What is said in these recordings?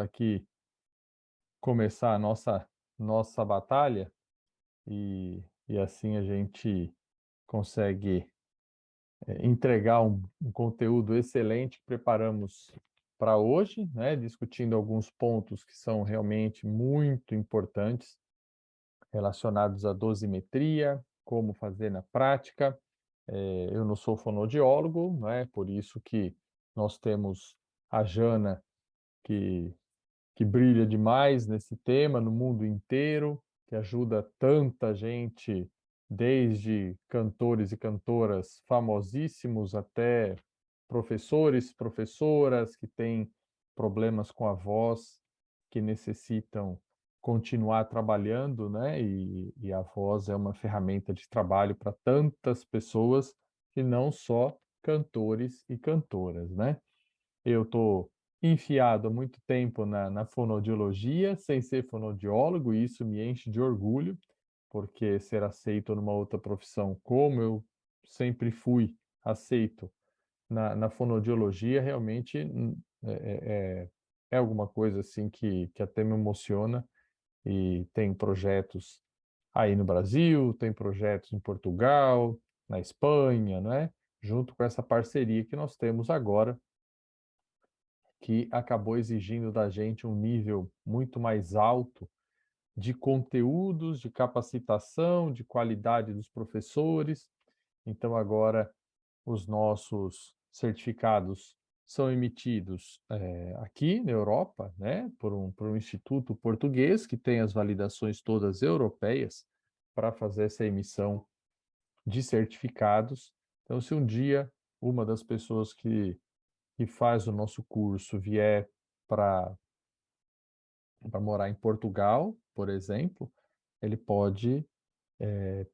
aqui começar a nossa batalha e assim a gente consegue entregar um conteúdo excelente que preparamos para hoje, né? Discutindo alguns pontos que são realmente muito importantes relacionados à dosimetria, como fazer na prática. Eu não sou fonoaudiólogo, né? Por isso que nós temos a Jana, que brilha demais nesse tema no mundo inteiro, que ajuda tanta gente, desde cantores e cantoras famosíssimos até professores, professoras que têm problemas com a voz, que necessitam continuar trabalhando, né? E a voz é uma ferramenta de trabalho para tantas pessoas, e não só cantores e cantoras, né? Eu estou enfiado há muito tempo na fonoaudiologia, sem ser fonoaudiólogo, e isso me enche de orgulho, porque ser aceito numa outra profissão, como eu sempre fui aceito na fonoaudiologia, realmente é alguma coisa assim que até me emociona. E tem projetos aí no Brasil, tem projetos em Portugal, na Espanha, né? Junto com essa parceria que nós temos agora, que acabou exigindo da gente um nível muito mais alto de conteúdos, de capacitação, de qualidade dos professores. Então, agora, os nossos certificados são emitidos aqui na Europa, né, por um instituto português que tem as validações todas europeias para fazer essa emissão de certificados. Então, se um dia uma das pessoas que faz o nosso curso vier para morar em Portugal, por exemplo, ele pode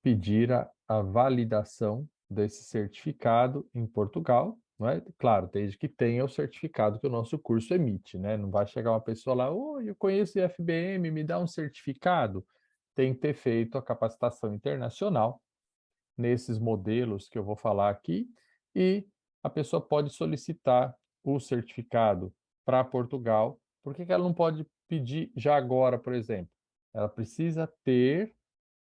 pedir a validação desse certificado em Portugal, não é? Claro, desde que tenha o certificado que o nosso curso emite, né? Não vai chegar uma pessoa lá, oi, eu conheço o IFBM, me dá um certificado. Tem que ter feito a capacitação internacional nesses modelos que eu vou falar aqui, e a pessoa pode solicitar o certificado para Portugal. Por que ela não pode pedir já agora, por exemplo? Ela precisa ter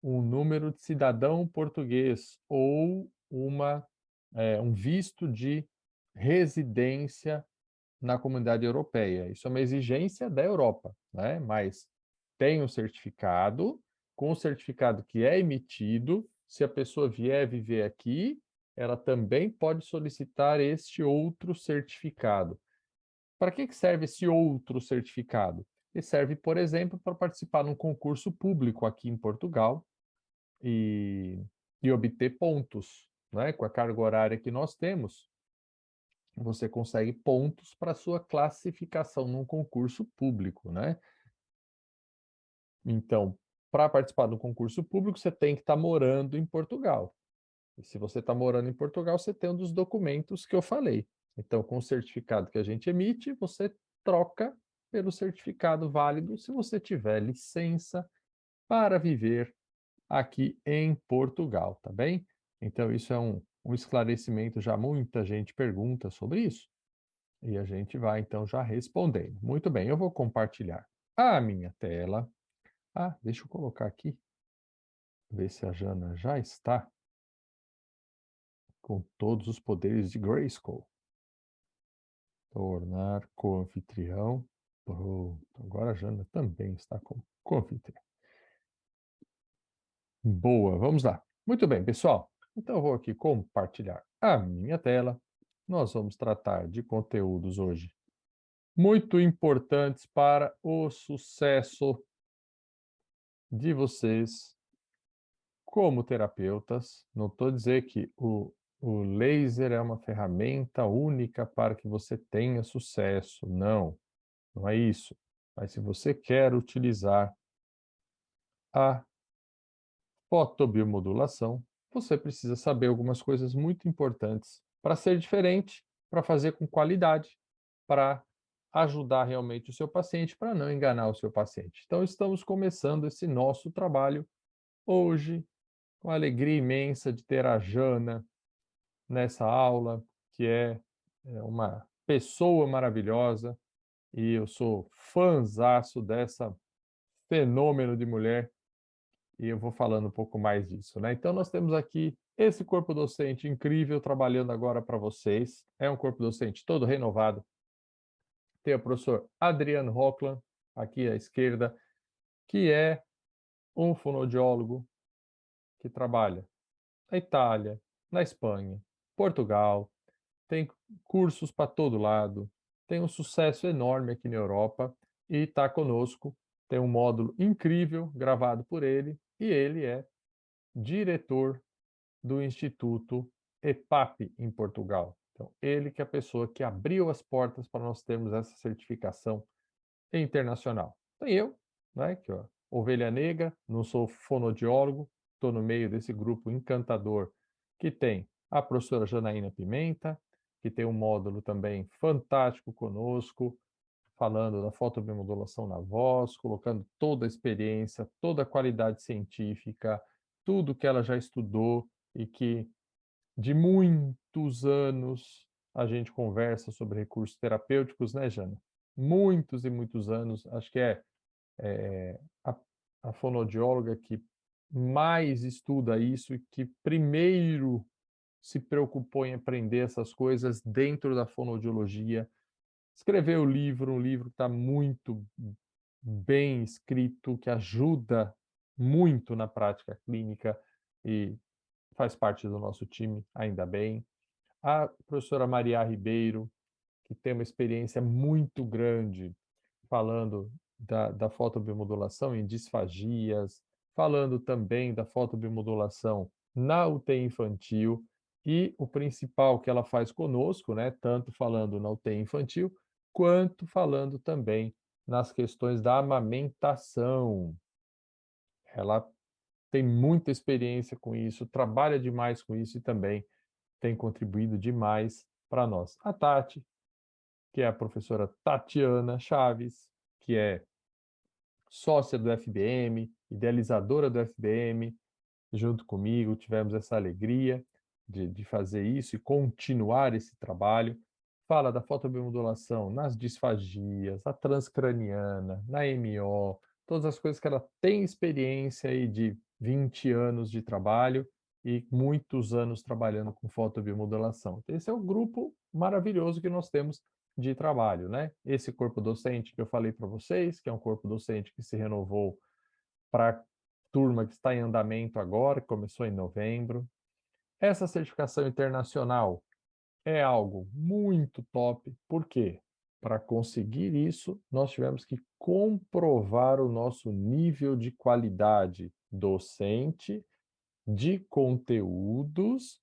um número de cidadão português ou um visto de residência na Comunidade Europeia. Isso é uma exigência da Europa, né? Mas tem um certificado, com o certificado que é emitido, se a pessoa vier viver aqui, ela também pode solicitar este outro certificado. Para que serve esse outro certificado? Ele serve, por exemplo, para participar de um concurso público aqui em Portugal e, e obter pontos, né? Com a carga horária que nós temos, você consegue pontos para sua classificação num concurso público, né? Então, para participar do concurso público, você tem que estar morando em Portugal. E se você está morando em Portugal, você tem um dos documentos que eu falei. Então, com o certificado que a gente emite, você troca pelo certificado válido se você tiver licença para viver aqui em Portugal, tá bem? Então, isso é um esclarecimento, já muita gente pergunta sobre isso, e a gente vai então já respondendo. Muito bem, eu vou compartilhar a minha tela. Ah, deixa eu colocar aqui, ver se a Jana já está com todos os poderes de Grayskull. Tornar co-anfitrião. Pronto, agora a Jana também está como co-anfitrião. Boa, vamos lá. Muito bem, pessoal. Então, eu vou aqui compartilhar a minha tela. Nós vamos tratar de conteúdos hoje muito importantes para o sucesso de vocês como terapeutas. Não estou dizendo que o laser é uma ferramenta única para que você tenha sucesso. Não, não é isso. Mas se você quer utilizar a fotobiomodulação, você precisa saber algumas coisas muito importantes para ser diferente, para fazer com qualidade, para ajudar realmente o seu paciente, para não enganar o seu paciente. Então, estamos começando esse nosso trabalho hoje, com a alegria imensa de ter a Jana nessa aula, que é uma pessoa maravilhosa, e eu sou fãzaço dessa fenômeno de mulher, e eu vou falando um pouco mais disso, né? Então, nós temos aqui esse corpo docente incrível trabalhando agora para vocês. É um corpo docente todo renovado. Tem o professor Adriano Rockland, aqui à esquerda, que é um fonoaudiólogo que trabalha na Itália, na Espanha, Portugal, tem cursos para todo lado, tem um sucesso enorme aqui na Europa e está conosco. Tem um módulo incrível gravado por ele e ele é diretor do Instituto EPAP em Portugal. Então, ele que é a pessoa que abriu as portas para nós termos essa certificação internacional. Tem eu, né, que ó, ovelha negra, não sou fonoaudiólogo, estou no meio desse grupo encantador que tem a professora Janaína Pimenta, que tem um módulo também fantástico conosco, falando da fotobiomodulação na voz, colocando toda a experiência, toda a qualidade científica, tudo que ela já estudou e que de muitos anos a gente conversa sobre recursos terapêuticos, né, Jana? Muitos e muitos anos, acho que é a, a fonoaudióloga que mais estuda isso e que primeiro se preocupou em aprender essas coisas dentro da fonoaudiologia. Escreveu o livro, um livro que está muito bem escrito, que ajuda muito na prática clínica e faz parte do nosso time, ainda bem. A professora Maria Ribeiro, que tem uma experiência muito grande falando da fotobiomodulação em disfagias, falando também da fotobiomodulação na UTI infantil, e o principal que ela faz conosco, né, tanto falando na UTI infantil, quanto falando também nas questões da amamentação. Ela tem muita experiência com isso, trabalha demais com isso e também tem contribuído demais para nós. A Tati, que é a professora Tatiana Chaves, que é sócia do FBM, idealizadora do FBM, junto comigo, tivemos essa alegria de fazer isso e continuar esse trabalho. Fala da fotobiomodulação nas disfagias, a transcraniana, na MO, todas as coisas que ela tem experiência aí de 20 anos de trabalho e muitos anos trabalhando com fotobiomodulação. Então, esse é o grupo maravilhoso que nós temos de trabalho, né? Esse corpo docente que eu falei para vocês, que é um corpo docente que se renovou para a turma que está em andamento agora, que começou em novembro. Essa certificação internacional é algo muito top, por quê? Para conseguir isso, nós tivemos que comprovar o nosso nível de qualidade docente, de conteúdos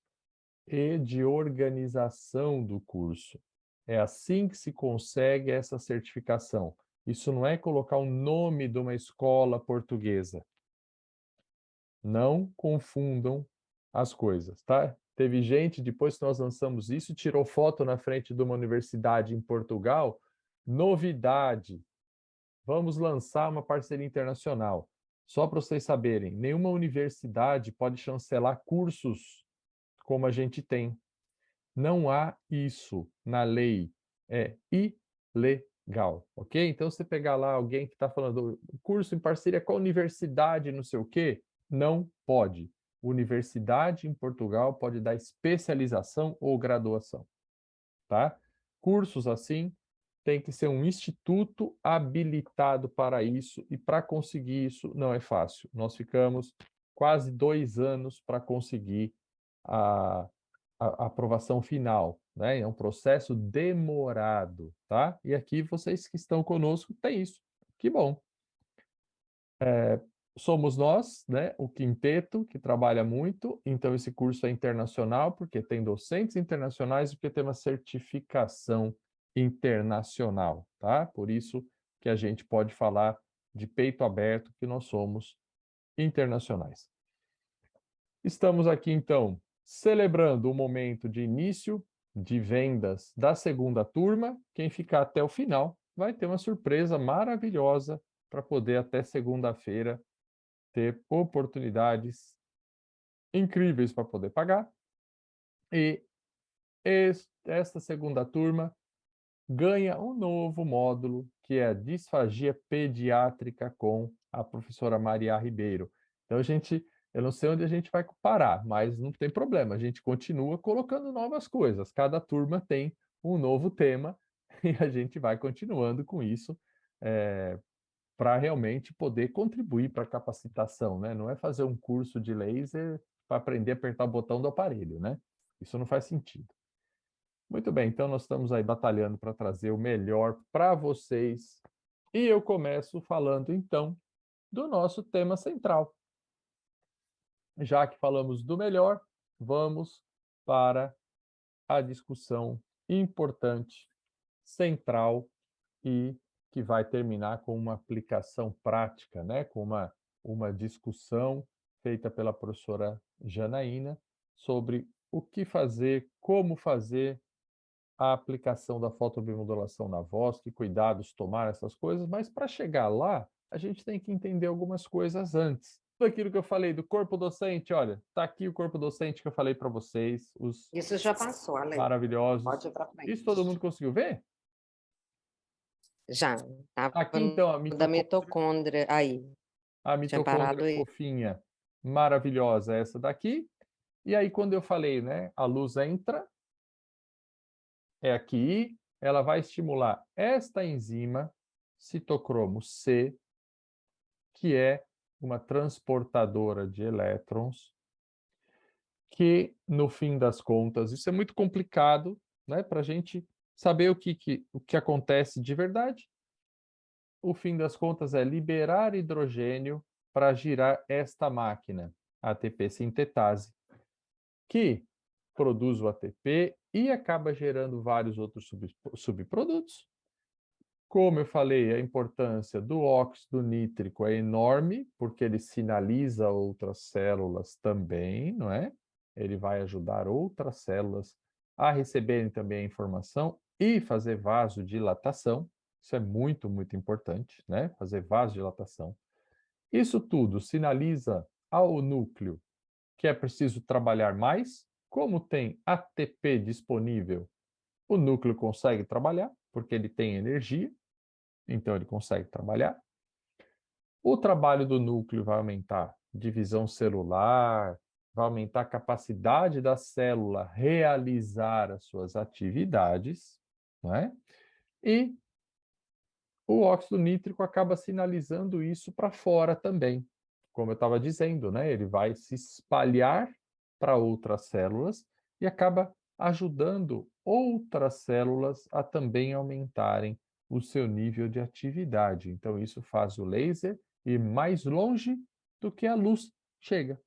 e de organização do curso. É assim que se consegue essa certificação. Isso não é colocar o nome de uma escola portuguesa. Não confundam as coisas, tá? Teve gente, depois que nós lançamos isso, tirou foto na frente de uma universidade em Portugal. Novidade, vamos lançar uma parceria internacional. Só para vocês saberem, nenhuma universidade pode chancelar cursos como a gente tem. Não há isso na lei. É ilegal, ok? Então, você pegar lá alguém que está falando curso em parceria com a universidade, não sei o quê, não pode. Universidade em Portugal pode dar especialização ou graduação, tá? Cursos assim tem que ser um instituto habilitado para isso, e para conseguir isso não é fácil. Nós ficamos quase 2 anos para conseguir a, a aprovação final, né? É um processo demorado, tá? E aqui vocês que estão conosco têm isso. Que bom. Somos nós, né, o quinteto que trabalha muito, então esse curso é internacional, porque tem docentes internacionais e porque tem uma certificação internacional, tá? Por isso que a gente pode falar de peito aberto que nós somos internacionais. Estamos aqui, então, celebrando o momento de início de vendas da segunda turma. Quem ficar até o final vai ter uma surpresa maravilhosa para poder, até segunda-feira, ter oportunidades incríveis para poder pagar. E esta segunda turma ganha um novo módulo, que é a disfagia pediátrica com a professora Maria Ribeiro. Então, eu não sei onde a gente vai parar, mas não tem problema, a gente continua colocando novas coisas. Cada turma tem um novo tema e a gente vai continuando com isso, para realmente poder contribuir para a capacitação, né? Não é fazer um curso de laser para aprender a apertar o botão do aparelho, né? Isso não faz sentido. Muito bem, então nós estamos aí batalhando para trazer o melhor para vocês. E eu começo falando, então, do nosso tema central. Já que falamos do melhor, vamos para a discussão importante, central e que vai terminar com uma aplicação prática, né? Com uma discussão feita pela professora Janaína sobre o que fazer, como fazer a aplicação da fotobiomodulação na voz, que cuidados tomar, essas coisas, mas para chegar lá, a gente tem que entender algumas coisas antes. Tudo aquilo que eu falei do corpo docente, olha, está aqui o corpo docente que eu falei para vocês, os Isso já passou, Ale. maravilhosos. Pode ir para frente. Isso todo mundo conseguiu ver? Já, estava Aqui então da mitocôndria, aí, a tinha mitocôndria parado aí. fofinha, maravilhosa, essa daqui. E aí quando eu falei, né, a luz entra, é aqui, ela vai estimular esta enzima, citocromo C, que é uma transportadora de elétrons, que, no fim das contas, isso é muito complicado, né, para a gente saber o que acontece de verdade. O fim das contas é liberar hidrogênio para girar esta máquina, a ATP sintetase, que produz o ATP e acaba gerando vários outros subprodutos. Como eu falei, a importância do óxido nítrico é enorme, porque ele sinaliza outras células também, não é? Ele vai ajudar outras células a receberem também a informação e fazer vasodilatação. Isso é muito, muito importante, né? Fazer vasodilatação. Isso tudo sinaliza ao núcleo que é preciso trabalhar mais. Como tem ATP disponível, o núcleo consegue trabalhar, porque ele tem energia, então ele consegue trabalhar. O trabalho do núcleo vai aumentar divisão celular, vai aumentar a capacidade da célula realizar as suas atividades, não é? E o óxido nítrico acaba sinalizando isso para fora também. Como eu estava dizendo, né? Ele vai se espalhar para outras células e acaba ajudando outras células a também aumentarem o seu nível de atividade. Então, isso faz o laser ir mais longe do que a luz chega.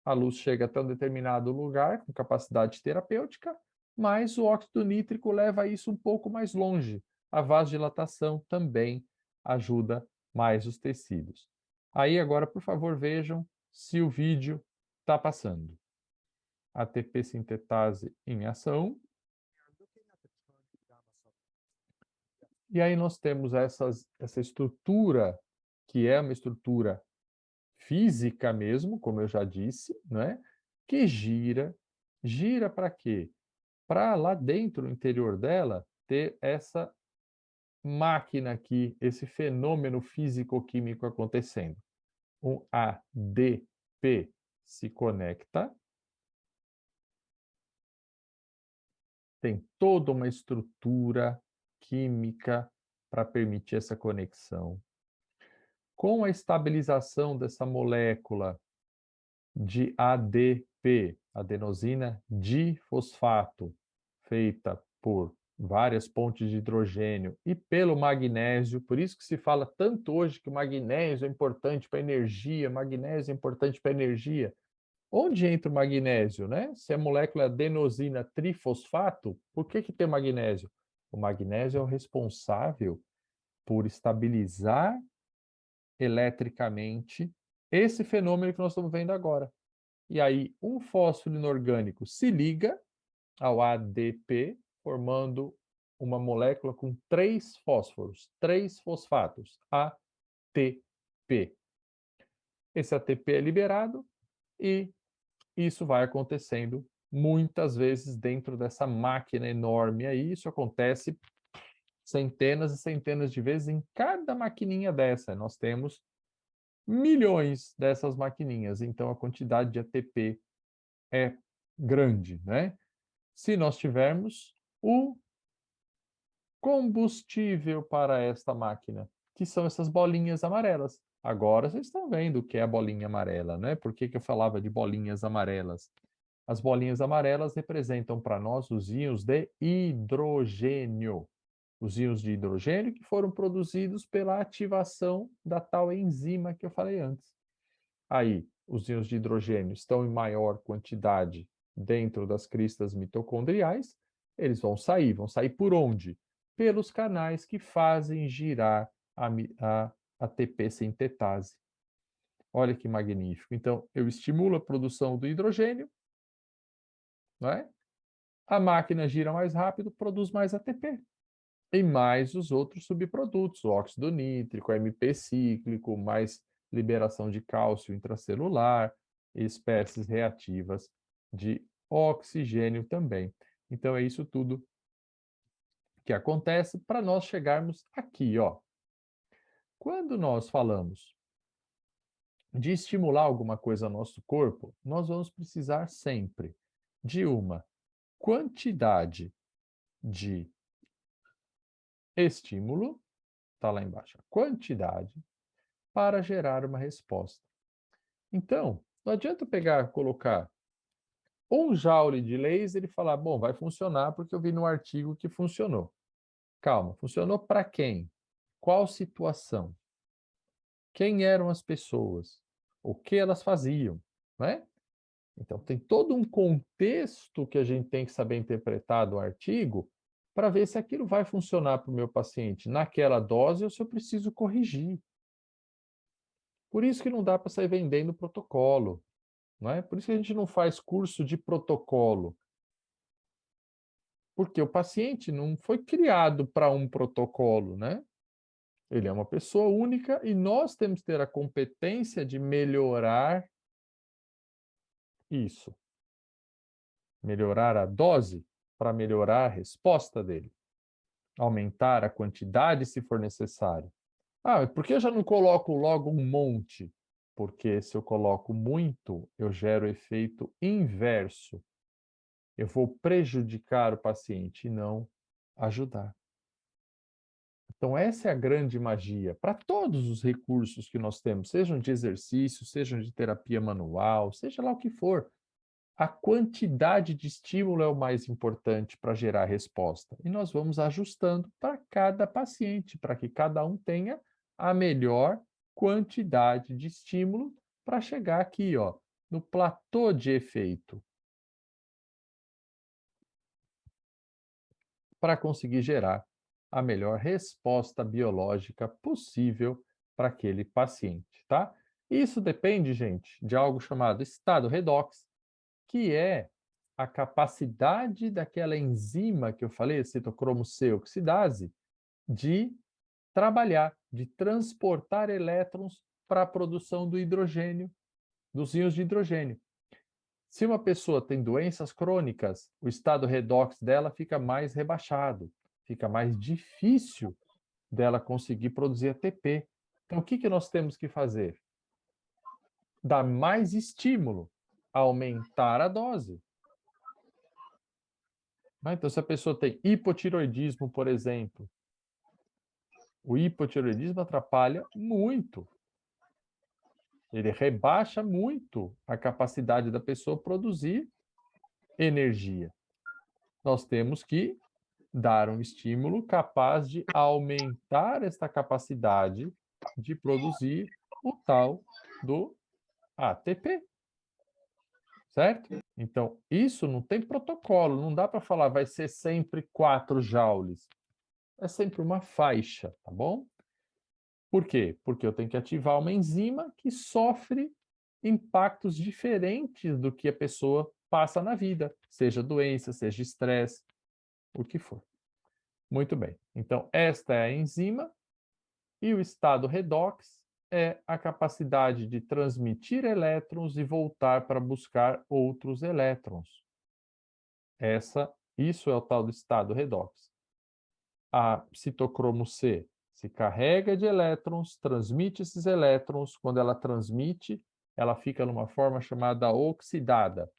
A luz chega até um determinado lugar com capacidade terapêutica, mas o óxido nítrico leva isso um pouco mais longe. A vasodilatação também ajuda mais os tecidos. Aí agora, por favor, vejam se o vídeo está passando. ATP sintetase em ação. E aí nós temos essa estrutura, que é uma estrutura física mesmo, como eu já disse, né? Que gira. Gira para quê? Para lá dentro, no interior dela, ter essa máquina aqui, esse fenômeno físico-químico acontecendo. Um ADP se conecta, tem toda uma estrutura química para permitir essa conexão. Com a estabilização dessa molécula de ADP, adenosina difosfato, feita por várias pontes de hidrogênio e pelo magnésio, por isso que se fala tanto hoje que o magnésio é importante para a energia, magnésio é importante para a energia. Onde entra o magnésio, né? Se a molécula é adenosina trifosfato, por que tem magnésio? O magnésio é o responsável por estabilizar eletricamente esse fenômeno que nós estamos vendo agora. E aí, um fósforo inorgânico se liga ao ADP, formando uma molécula com 3 fósforos, 3 fosfatos, ATP. Esse ATP é liberado e isso vai acontecendo muitas vezes dentro dessa máquina enorme aí. Isso acontece centenas e centenas de vezes em cada maquininha dessa. Nós temos milhões dessas maquininhas, então a quantidade de ATP é grande, né? Se nós tivermos o combustível para esta máquina, que são essas bolinhas amarelas. Agora vocês estão vendo o que é a bolinha amarela, né? Por que que eu falava de bolinhas amarelas? As bolinhas amarelas representam para nós os íons de hidrogênio. Os íons de hidrogênio que foram produzidos pela ativação da tal enzima que eu falei antes. Aí, os íons de hidrogênio estão em maior quantidade dentro das cristas mitocondriais, eles vão sair. Vão sair por onde? Pelos canais que fazem girar a ATP sintetase. Olha que magnífico. Então, eu estimulo a produção do hidrogênio, não é? A máquina gira mais rápido, produz mais ATP. E mais os outros subprodutos, o óxido nítrico, MP cíclico, mais liberação de cálcio intracelular, espécies reativas de oxigênio também. Então, é isso tudo que acontece para nós chegarmos aqui, ó. Quando nós falamos de estimular alguma coisa no nosso corpo, nós vamos precisar sempre de uma quantidade de estímulo, está lá embaixo, a quantidade, para gerar uma resposta. Então, não adianta pegar, colocar 1 joule de laser e falar, bom, vai funcionar porque eu vi no artigo que funcionou. Calma, funcionou para quem? Qual situação? Quem eram as pessoas? O que elas faziam? Né? Então, tem todo um contexto que a gente tem que saber interpretar do artigo para ver se aquilo vai funcionar para o meu paciente naquela dose ou se eu preciso corrigir. Por isso que não dá para sair vendendo protocolo, não é? Por isso que a gente não faz curso de protocolo. Porque o paciente não foi criado para um protocolo, né? Ele é uma pessoa única e nós temos que ter a competência de melhorar isso. Melhorar a dose para melhorar a resposta dele. Aumentar a quantidade se for necessário. Ah, por que eu já não coloco logo um monte? Porque se eu coloco muito, eu gero efeito inverso. Eu vou prejudicar o paciente e não ajudar. Então, essa é a grande magia para todos os recursos que nós temos, sejam de exercício, sejam de terapia manual, seja lá o que for. A quantidade de estímulo é o mais importante para gerar resposta. E nós vamos ajustando para cada paciente, para que cada um tenha a melhor quantidade de estímulo para chegar aqui, ó, no platô de efeito, para conseguir gerar a melhor resposta biológica possível para aquele paciente, tá? Isso depende, gente, de algo chamado estado redox, que é a capacidade daquela enzima que eu falei, citocromo C oxidase, de trabalhar, de transportar elétrons para a produção do hidrogênio, dos íons de hidrogênio. Se uma pessoa tem doenças crônicas, o estado redox dela fica mais rebaixado, fica mais difícil dela conseguir produzir ATP. Então, o que que nós temos que fazer? Dar mais estímulo, aumentar a dose. Então, se a pessoa tem hipotiroidismo, por exemplo, o hipotiroidismo atrapalha muito. Ele rebaixa muito a capacidade da pessoa produzir energia. Nós temos que dar um estímulo capaz de aumentar esta capacidade de produzir o tal do ATP, certo? Então, isso não tem protocolo, não dá para falar vai ser sempre 4 joules. É sempre uma faixa, tá bom? Por quê? Porque eu tenho que ativar uma enzima que sofre impactos diferentes do que a pessoa passa na vida, seja doença, seja estresse, o que for. Muito bem. Então, esta é a enzima e o estado redox é a capacidade de transmitir elétrons e voltar para buscar outros elétrons. Isso é o tal do estado redox. A citocromo C se carrega de elétrons, transmite esses elétrons. Quando ela transmite, ela fica numa forma chamada oxidada.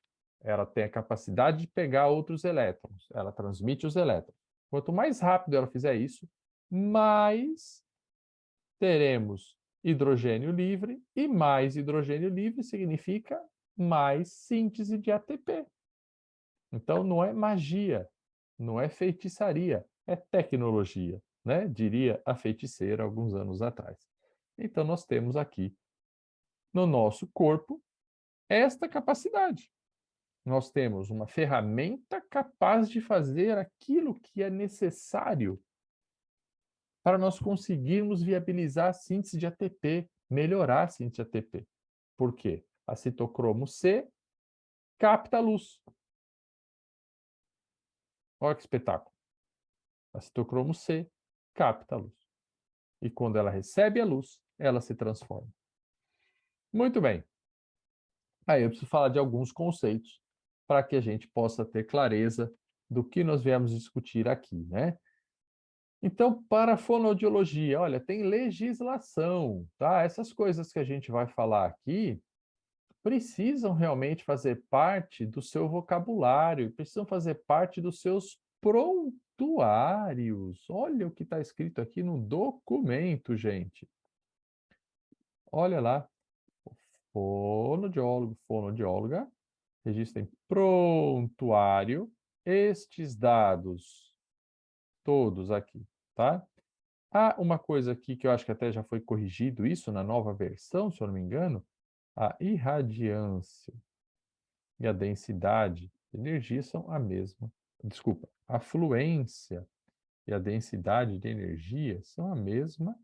Ela tem a capacidade de pegar outros elétrons. Ela transmite os elétrons. Quanto mais rápido ela fizer isso, mais teremos hidrogênio livre, e mais hidrogênio livre significa mais síntese de ATP. Então, não é magia, não é feitiçaria, é tecnologia, né? Diria a feiticeira alguns anos atrás. Então, nós temos aqui no nosso corpo esta capacidade. Nós temos uma ferramenta capaz de fazer aquilo que é necessário para nós conseguirmos viabilizar a síntese de ATP, melhorar a síntese de ATP. Por quê? A citocromo C capta a luz. Olha que espetáculo. A citocromo C capta a luz. E quando ela recebe a luz, ela se transforma. Muito bem. Aí eu preciso falar de alguns conceitos para que a gente possa ter clareza do que nós viemos discutir aqui, né? Então, para a fonoaudiologia, olha, tem legislação, tá? Essas coisas que a gente vai falar aqui precisam realmente fazer parte do seu vocabulário, precisam fazer parte dos seus prontuários. Olha o que está escrito aqui no documento, gente. Olha lá, fonoaudiólogo, fonoaudióloga, registrem prontuário estes dados todos aqui, tá? Há uma coisa aqui que eu acho que até já foi corrigido isso na nova versão, se eu não me engano, a irradiância e a densidade de energia são a mesma. Desculpa, a fluência e a densidade de energia são a mesma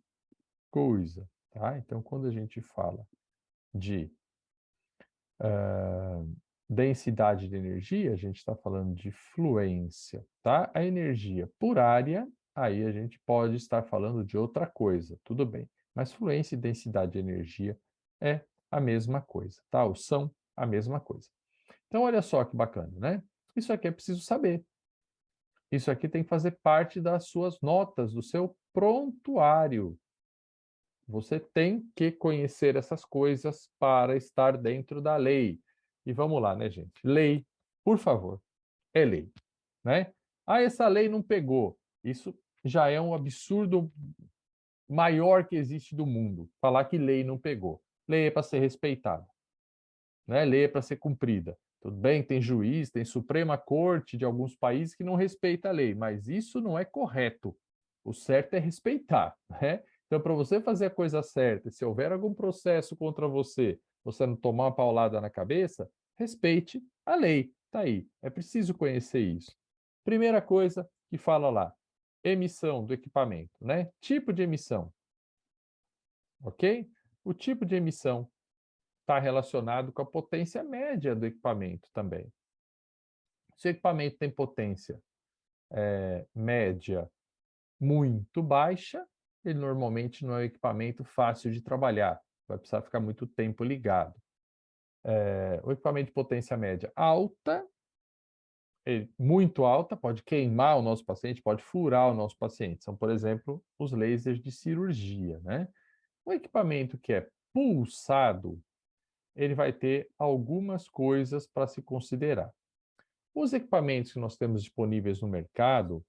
coisa, tá? Então, quando a gente fala de densidade de energia, a gente está falando de fluência, tá? A energia por área, aí a gente pode estar falando de outra coisa, tudo bem. Mas fluência e densidade de energia é a mesma coisa, tá? Ou são a mesma coisa. Então, olha só que bacana, né? Isso aqui é preciso saber. Isso aqui tem que fazer parte das suas notas, do seu prontuário. Você tem que conhecer essas coisas para estar dentro da lei. E vamos lá, né, gente? Lei, por favor, é lei, né? Ah, essa lei não pegou. Isso já é um absurdo maior que existe do mundo, falar que lei não pegou. Lei é para ser respeitada, né? Lei é para ser cumprida. Tudo bem, tem juiz, tem Suprema Corte de alguns países que não respeita a lei, mas isso não é correto. O certo é respeitar, né? Então, para você fazer a coisa certa, se houver algum processo contra você, você não tomar uma paulada na cabeça, respeite a lei. Tá aí. É preciso conhecer isso. Primeira coisa que fala lá, emissão do equipamento, né? Tipo de emissão, ok? O tipo de emissão está relacionado com a potência média do equipamento também. Se o equipamento tem potência média muito baixa, ele normalmente não é um equipamento fácil de trabalhar, vai precisar ficar muito tempo ligado. O equipamento de potência média alta, muito alta, pode queimar o nosso paciente, pode furar o nosso paciente. São, por exemplo, os lasers de cirurgia, né? O equipamento que é pulsado, ele vai ter algumas coisas para se considerar. Os equipamentos que nós temos disponíveis no mercado,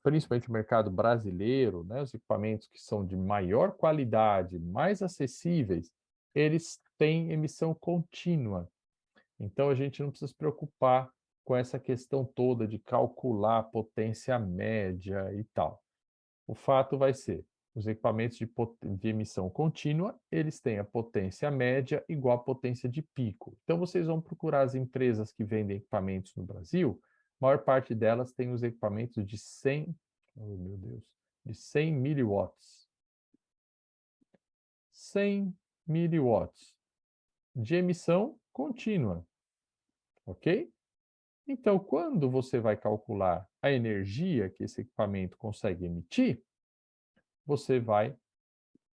principalmente o mercado brasileiro, né, os equipamentos que são de maior qualidade, mais acessíveis, eles têm emissão contínua. Então a gente não precisa se preocupar com essa questão toda de calcular a potência média e tal. O fato vai ser, os equipamentos de emissão contínua, eles têm a potência média igual à potência de pico. Então, vocês vão procurar as empresas que vendem equipamentos no Brasil, a maior parte delas tem os equipamentos de 100, oh meu Deus, de 100 miliwatts. 100 miliwatts de emissão contínua, ok? Então, quando você vai calcular a energia que esse equipamento consegue emitir, você vai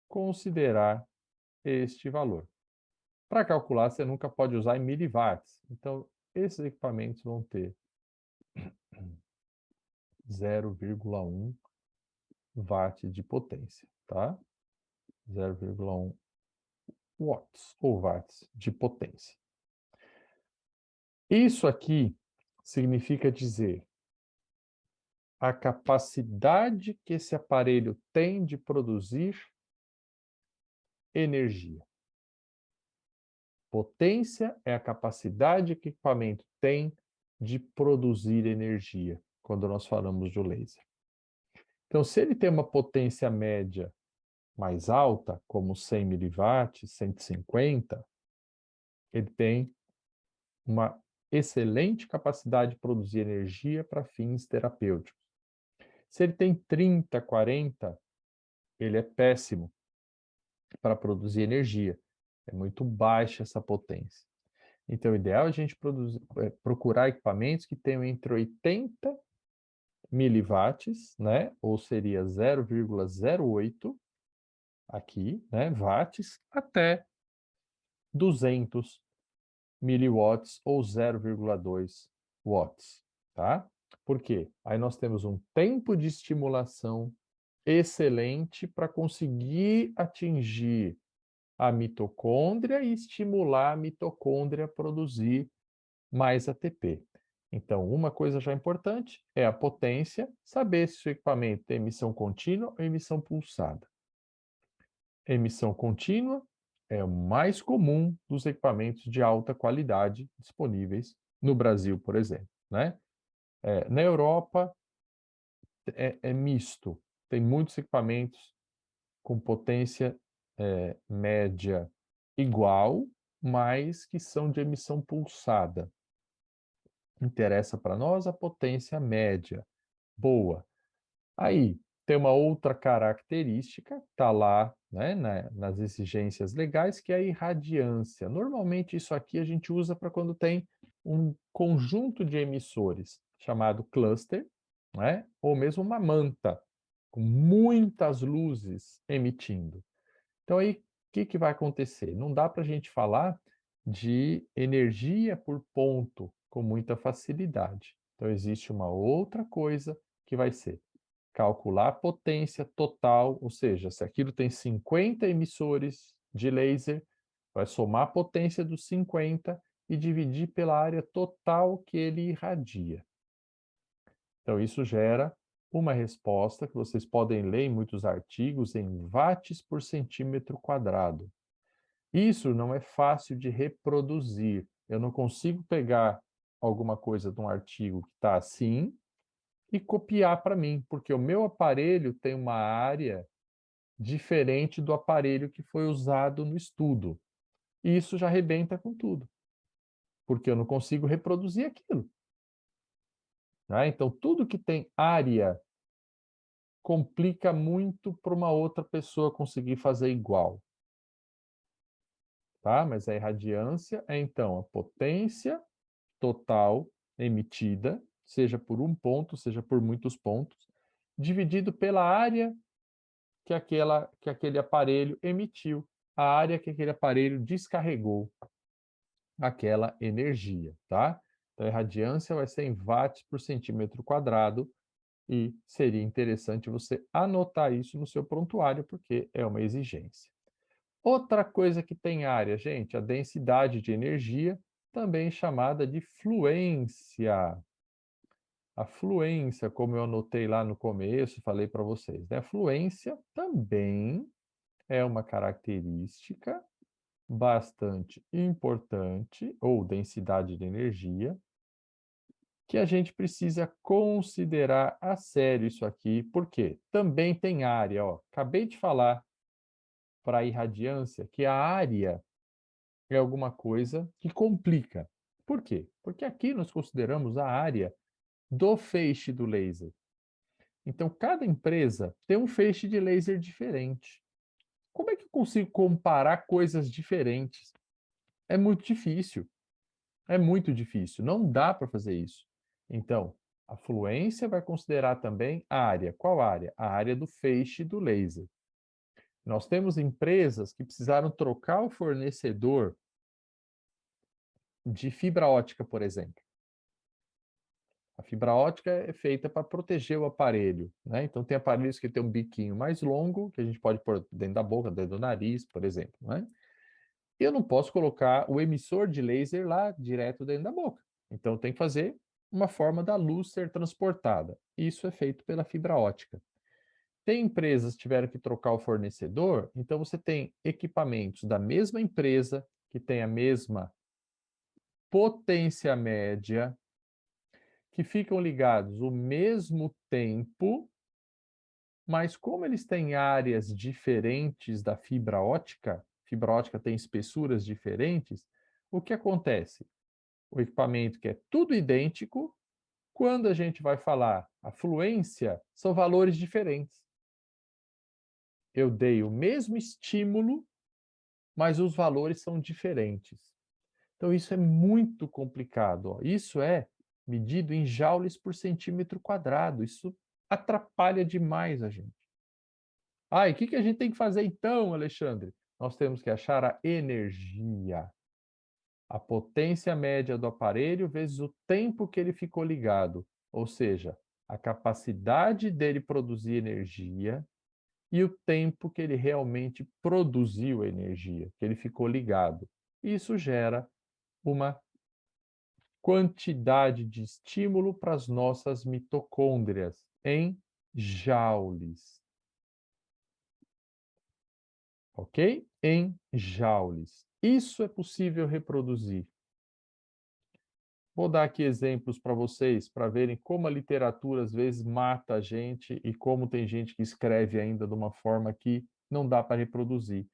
considerar este valor. Para calcular, você nunca pode usar em miliwatts. Então, esses equipamentos vão ter 0,1 watt de potência, tá? 0,1 watts ou watts de potência. Isso aqui significa dizer a capacidade que esse aparelho tem de produzir energia. Potência é a capacidade que o equipamento tem de produzir energia, quando nós falamos do laser. Então, se ele tem uma potência média mais alta, como 100 miliwatts, 150, ele tem uma excelente capacidade de produzir energia para fins terapêuticos. Se ele tem 30, 40, ele é péssimo para produzir energia. É muito baixa essa potência. Então, o ideal é a gente procurar equipamentos que tenham entre 80 miliwatts, né? Ou seria 0,08 aqui, né? Watts, até 200 miliwatts ou 0,2 watts, tá? Por quê? Aí nós temos um tempo de estimulação excelente para conseguir atingir a mitocôndria e estimular a mitocôndria a produzir mais ATP. Então, uma coisa já importante é a potência, saber se o equipamento tem emissão contínua ou emissão pulsada. Emissão contínua é o mais comum dos equipamentos de alta qualidade disponíveis no Brasil, por exemplo, né? Na Europa é misto. Tem muitos equipamentos com potência média igual, mas que são de emissão pulsada. Interessa para nós a potência média, boa. Aí tem uma outra característica, está lá, né, nas exigências legais, que é a irradiância. Normalmente isso aqui a gente usa para quando tem um conjunto de emissores, chamado cluster, né, ou mesmo uma manta, com muitas luzes emitindo. Então aí, o que vai acontecer? Não dá para a gente falar de energia por ponto com muita facilidade. Então existe uma outra coisa que vai ser calcular a potência total, ou seja, se aquilo tem 50 emissores de laser, vai somar a potência dos 50 e dividir pela área total que ele irradia. Então isso gera uma resposta que vocês podem ler em muitos artigos em watts por centímetro quadrado. Isso não é fácil de reproduzir. Eu não consigo pegar alguma coisa de um artigo que está assim e copiar para mim, porque o meu aparelho tem uma área diferente do aparelho que foi usado no estudo. E isso já arrebenta com tudo, porque eu não consigo reproduzir aquilo. Né? Então, tudo que tem área complica muito para uma outra pessoa conseguir fazer igual. Tá? Mas a irradiância é, então, a potência total emitida, seja por um ponto, seja por muitos pontos, dividido pela área que aquele aparelho emitiu, a área que aquele aparelho descarregou aquela energia, tá? Então, a irradiância vai ser em watts por centímetro quadrado e seria interessante você anotar isso no seu prontuário, porque é uma exigência. Outra coisa que tem área, gente, a densidade de energia, também chamada de fluência. A fluência, como eu anotei lá no começo, falei para vocês, né? A fluência também é uma característica bastante importante, ou densidade de energia, que a gente precisa considerar a sério isso aqui, porque também tem área, ó. Acabei de falar para a irradiância que a área é alguma coisa que complica. Por quê? Porque aqui nós consideramos a área do feixe do laser. Então, cada empresa tem um feixe de laser diferente. Como é que eu consigo comparar coisas diferentes? É muito difícil. É muito difícil. Não dá para fazer isso. Então, a fluência vai considerar também a área. Qual área? A área do feixe do laser. Nós temos empresas que precisaram trocar o fornecedor de fibra ótica, por exemplo. A fibra ótica é feita para proteger o aparelho, né? Então tem aparelhos que têm um biquinho mais longo, que a gente pode pôr dentro da boca, dentro do nariz, por exemplo, né? Eu não posso colocar o emissor de laser lá direto dentro da boca. Então tem que fazer uma forma da luz ser transportada. Isso é feito pela fibra ótica. Tem empresas que tiveram que trocar o fornecedor, então você tem equipamentos da mesma empresa, que tem a mesma potência média, que ficam ligados o mesmo tempo, mas como eles têm áreas diferentes da fibra ótica tem espessuras diferentes, o que acontece? O equipamento que é tudo idêntico, quando a gente vai falar a fluência, são valores diferentes. Eu dei o mesmo estímulo, mas os valores são diferentes. Então isso é muito complicado. Ó. Isso é medido em joules por centímetro quadrado. Isso atrapalha demais a gente. Ah, e o que a gente tem que fazer então, Alexandre? Nós temos que achar a energia, a potência média do aparelho vezes o tempo que ele ficou ligado, ou seja, a capacidade dele produzir energia e o tempo que ele realmente produziu a energia, que ele ficou ligado. Isso gera uma quantidade de estímulo para as nossas mitocôndrias em joules. Ok? Em joules. Isso é possível reproduzir. Vou dar aqui exemplos para vocês, para verem como a literatura às vezes mata a gente e como tem gente que escreve ainda de uma forma que não dá para reproduzir.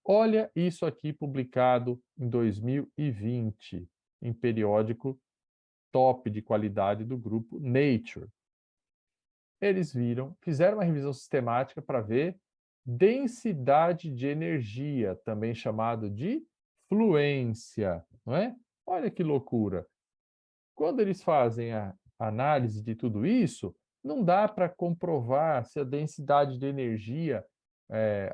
Olha isso aqui publicado em 2020, em periódico top de qualidade do grupo Nature. Eles fizeram uma revisão sistemática para ver densidade de energia, também chamado de fluência, não é? Olha que loucura. Quando eles fazem a análise de tudo isso, não dá para comprovar se a densidade de energia,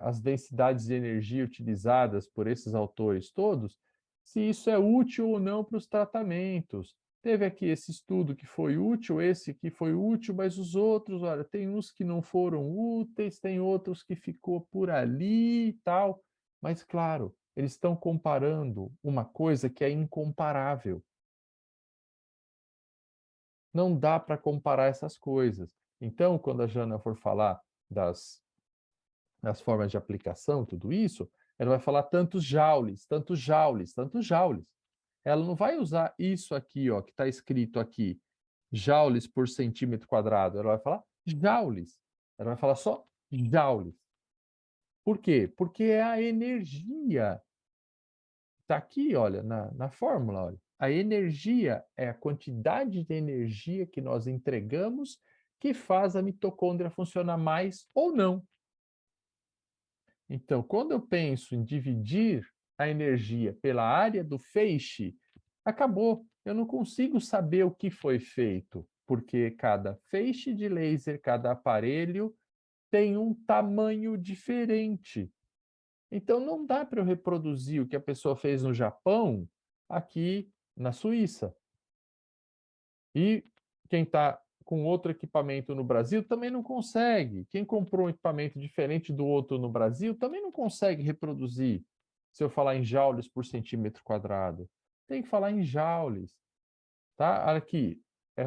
as densidades de energia utilizadas por esses autores todos, se isso é útil ou não para os tratamentos. Teve aqui esse estudo que foi útil, esse que foi útil, mas os outros, olha, tem uns que não foram úteis, tem outros que ficou por ali e tal. Mas, claro, eles estão comparando uma coisa que é incomparável. Não dá para comparar essas coisas. Então, quando a Jana for falar das formas de aplicação, tudo isso, ela vai falar tantos joules, tantos joules, tantos joules. Ela não vai usar isso aqui, ó, que está escrito aqui, joules por centímetro quadrado. Ela vai falar joules. Ela vai falar só joules. Por quê? Porque é a energia. Está aqui, olha, na fórmula, olha. A energia é a quantidade de energia que nós entregamos que faz a mitocôndria funcionar mais ou não. Então, quando eu penso em dividir a energia pela área do feixe, acabou. Eu não consigo saber o que foi feito, porque cada feixe de laser, cada aparelho tem um tamanho diferente. Então não dá para eu reproduzir o que a pessoa fez no Japão aqui na Suíça. E quem está com outro equipamento no Brasil também não consegue. Quem comprou um equipamento diferente do outro no Brasil também não consegue reproduzir. Se eu falar em joules por centímetro quadrado, tem que falar em joules, tá? Olha aqui,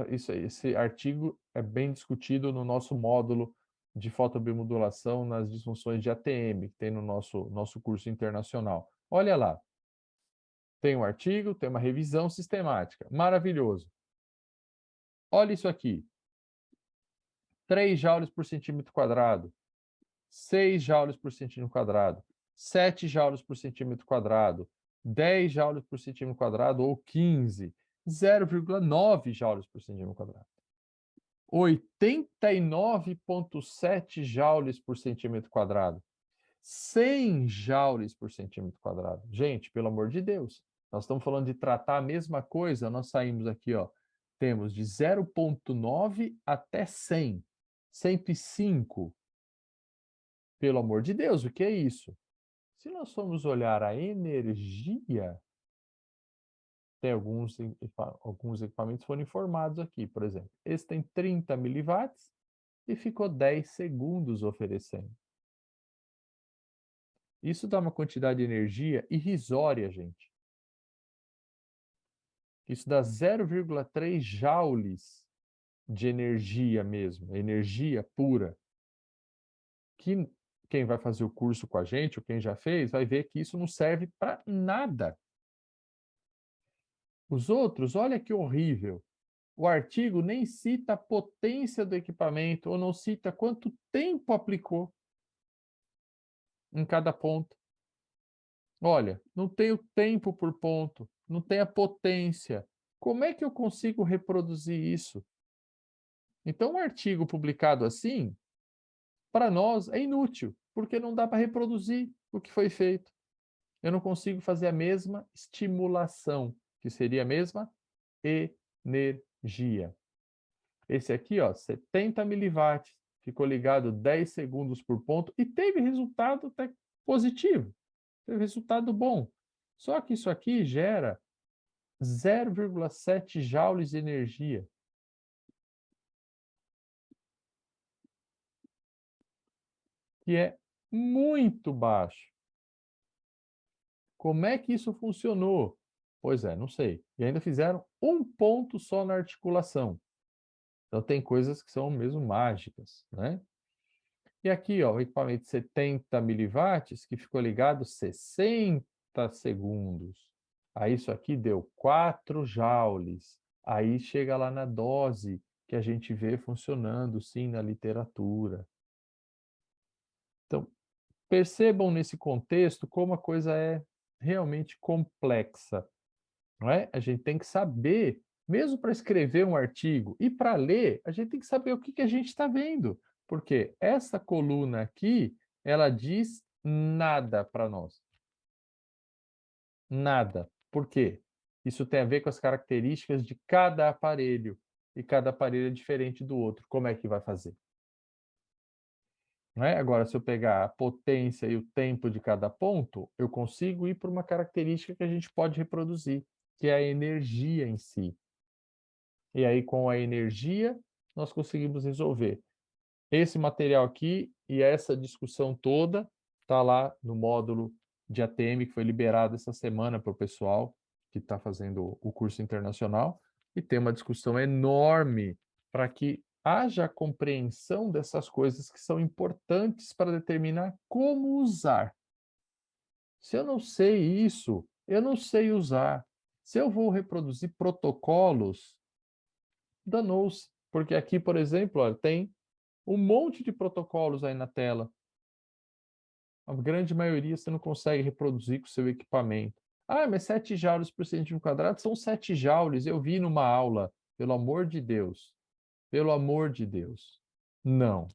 esse artigo é bem discutido no nosso módulo de fotobiomodulação nas disfunções de ATM, que tem no nosso curso internacional. Olha lá, tem um artigo, tem uma revisão sistemática, maravilhoso. Olha isso aqui, 3 joules por centímetro quadrado, 6 joules por centímetro quadrado, 7 joules por centímetro quadrado, 10 joules por centímetro quadrado ou 15, 0,9 joules por centímetro quadrado. 89,7 joules por centímetro quadrado. 100 joules por centímetro quadrado. Gente, pelo amor de Deus, nós estamos falando de tratar a mesma coisa, nós saímos aqui, ó, temos de 0,9 até 100, 105. Pelo amor de Deus, o que é isso? Se nós formos olhar a energia, tem alguns equipamentos foram informados aqui, por exemplo. Esse tem 30 miliwatts e ficou 10 segundos oferecendo. Isso dá uma quantidade de energia irrisória, gente. Isso dá 0,3 joules de energia mesmo, energia pura. Que quem vai fazer o curso com a gente, ou quem já fez, vai ver que isso não serve para nada. Os outros, olha que horrível. O artigo nem cita a potência do equipamento, ou não cita quanto tempo aplicou em cada ponto. Olha, não tem o tempo por ponto, não tem a potência. Como é que eu consigo reproduzir isso? Então, um artigo publicado assim, para nós, é inútil, porque não dá para reproduzir o que foi feito. Eu não consigo fazer a mesma estimulação, que seria a mesma energia. Esse aqui, ó, 70 miliwatts, ficou ligado 10 segundos por ponto e teve resultado até positivo, teve resultado bom. Só que isso aqui gera 0,7 joules de energia. Que é muito baixo. Como é que isso funcionou? Pois é, não sei. E ainda fizeram um ponto só na articulação. Então tem coisas que são mesmo mágicas, né? E aqui, ó, o equipamento de 70 miliwatts que ficou ligado 60 segundos. Aí isso aqui deu 4 joules. Aí chega lá na dose que a gente vê funcionando sim na literatura. Então, percebam nesse contexto como a coisa é realmente complexa, não é? A gente tem que saber, mesmo para escrever um artigo e para ler, a gente tem que saber o que que a gente está vendo, porque essa coluna aqui, ela diz nada para nós. Nada. Por quê? Isso tem a ver com as características de cada aparelho, e cada aparelho é diferente do outro. Como é que vai fazer? Não é? Agora, se eu pegar a potência e o tempo de cada ponto, eu consigo ir para uma característica que a gente pode reproduzir, que é a energia em si. E aí, com a energia, nós conseguimos resolver. Esse material aqui e essa discussão toda está lá no módulo de ATM, que foi liberado essa semana para o pessoal que está fazendo o curso internacional, e tem uma discussão enorme para que haja compreensão dessas coisas que são importantes para determinar como usar. Se eu não sei isso, eu não sei usar. Se eu vou reproduzir protocolos, danou-se. Porque aqui, por exemplo, ó, tem um monte de protocolos aí na tela. A grande maioria você não consegue reproduzir com o seu equipamento. Ah, mas 7 joules por centímetro quadrado são 7 joules. Eu vi numa aula. Pelo amor de Deus. Pelo amor de Deus. Não.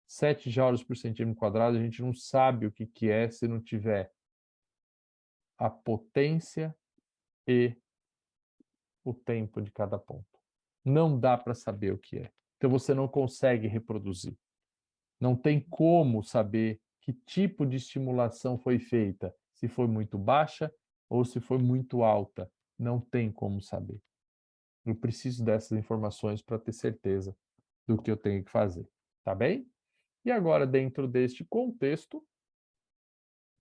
7 joules por centímetro quadrado, a gente não sabe o que que é se não tiver a potência e o tempo de cada ponto. Não dá para saber o que é. Então você não consegue reproduzir. Não tem como saber que tipo de estimulação foi feita, se foi muito baixa ou se foi muito alta. Não tem como saber. Eu preciso dessas informações para ter certeza do que eu tenho que fazer. Tá bem? E agora, dentro deste contexto,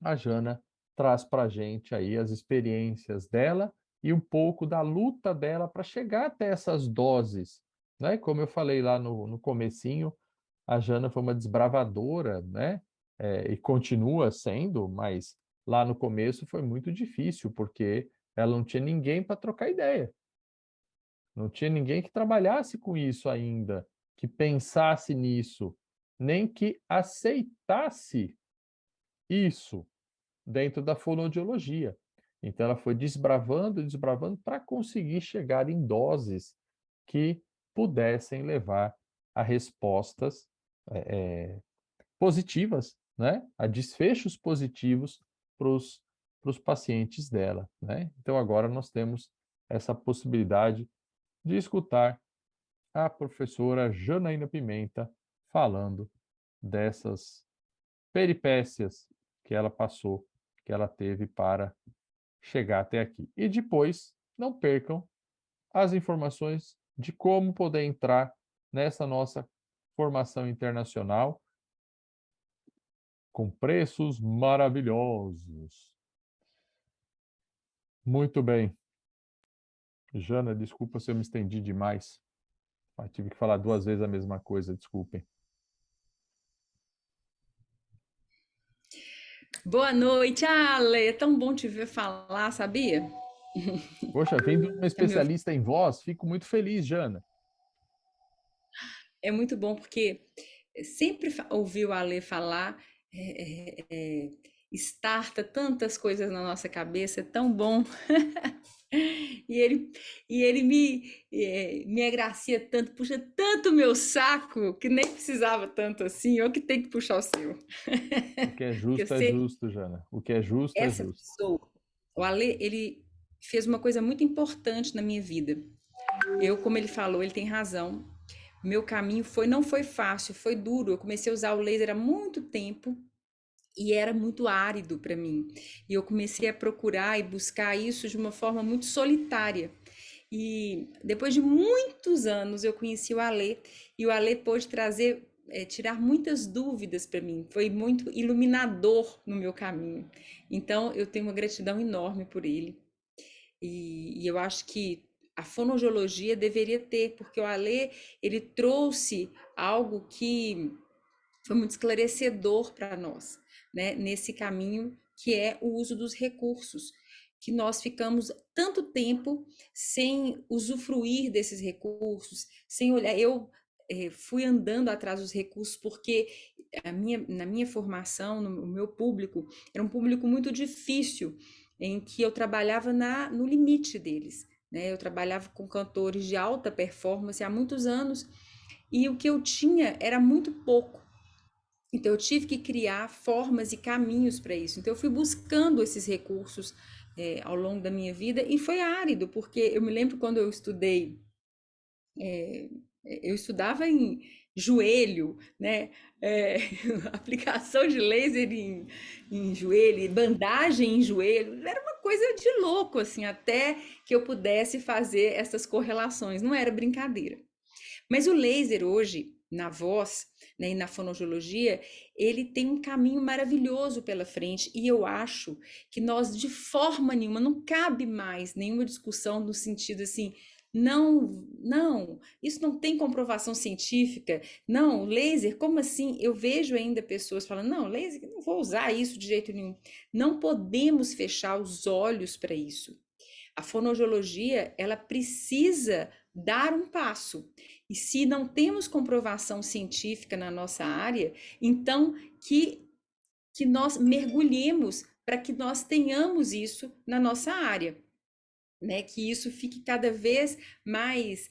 a Jana traz para a gente aí as experiências dela e um pouco da luta dela para chegar até essas doses, né? Como eu falei lá no comecinho, a Jana foi uma desbravadora, né? E continua sendo, mas lá no começo foi muito difícil, porque ela não tinha ninguém para trocar ideia. Não tinha ninguém que trabalhasse com isso ainda, que pensasse nisso, nem que aceitasse isso dentro da fonoaudiologia. Então, ela foi desbravando, desbravando para conseguir chegar em doses que pudessem levar a respostas positivas, né? A desfechos positivos para os pacientes dela, né? Então, agora nós temos essa possibilidade de escutar a professora Janaína Pimenta falando dessas peripécias que ela passou, que ela teve para chegar até aqui. E depois não percam as informações de como poder entrar nessa nossa formação internacional com preços maravilhosos. Muito bem. Jana, desculpa se eu me estendi demais. Mas tive que falar 2 vezes a mesma coisa, desculpem. Boa noite, Ale. É tão bom te ver falar, sabia? Poxa, vendo uma É, meu, especialista em voz, fico muito feliz, Jana. é muito bom porque sempre ouvi o Ale falar, starta tantas coisas na nossa cabeça, é tão bom. E ele, me agracia tanto, puxa tanto o meu saco, que nem precisava tanto assim, eu que tenho que puxar o seu. O que Porque é você, justo, Jana. O que é justo é essa justo. pessoa, o Ale, ele fez uma coisa muito importante na minha vida. Eu, como ele falou, ele tem razão. Meu caminho não foi fácil, foi duro. Eu comecei a usar o laser há muito tempo e era muito árido para mim. E eu comecei a procurar e buscar isso de uma forma muito solitária. E depois de muitos anos eu conheci o Alê e o Alê pôde trazer, tirar muitas dúvidas para mim. Foi muito iluminador no meu caminho. Então eu tenho uma gratidão enorme por ele. E eu acho que a fonoaudiologia deveria ter, porque o Alê, ele trouxe algo que foi muito esclarecedor para nós, né? Nesse caminho que é o uso dos recursos, que nós ficamos tanto tempo sem usufruir desses recursos, sem olhar. Eu fui andando atrás dos recursos porque na minha formação, no meu público, era um público muito difícil, em que eu trabalhava no limite deles. Né? Eu trabalhava com cantores de alta performance há muitos anos e o que eu tinha era muito pouco. Então eu tive que criar formas e caminhos para isso. Então eu fui buscando esses recursos ao longo da minha vida e foi árido, porque eu me lembro quando eu estudei, eu estudava em joelho, né? É, aplicação de laser em joelho, bandagem em joelho, era uma coisa de louco, assim, até que eu pudesse fazer essas correlações, não era brincadeira. Mas o laser hoje, na voz, né, e na fonoaudiologia, ele tem um caminho maravilhoso pela frente e eu acho que nós, de forma nenhuma, não cabe mais nenhuma discussão no sentido assim, não, não, isso não tem comprovação científica, não, laser, como assim? Eu vejo ainda pessoas falando, não, laser, não vou usar isso de jeito nenhum. Não podemos fechar os olhos para isso. A fonoaudiologia, ela precisa dar um passo. E se não temos comprovação científica na nossa área, então que nós mergulhemos para que nós tenhamos isso na nossa área, né? Que isso fique cada vez mais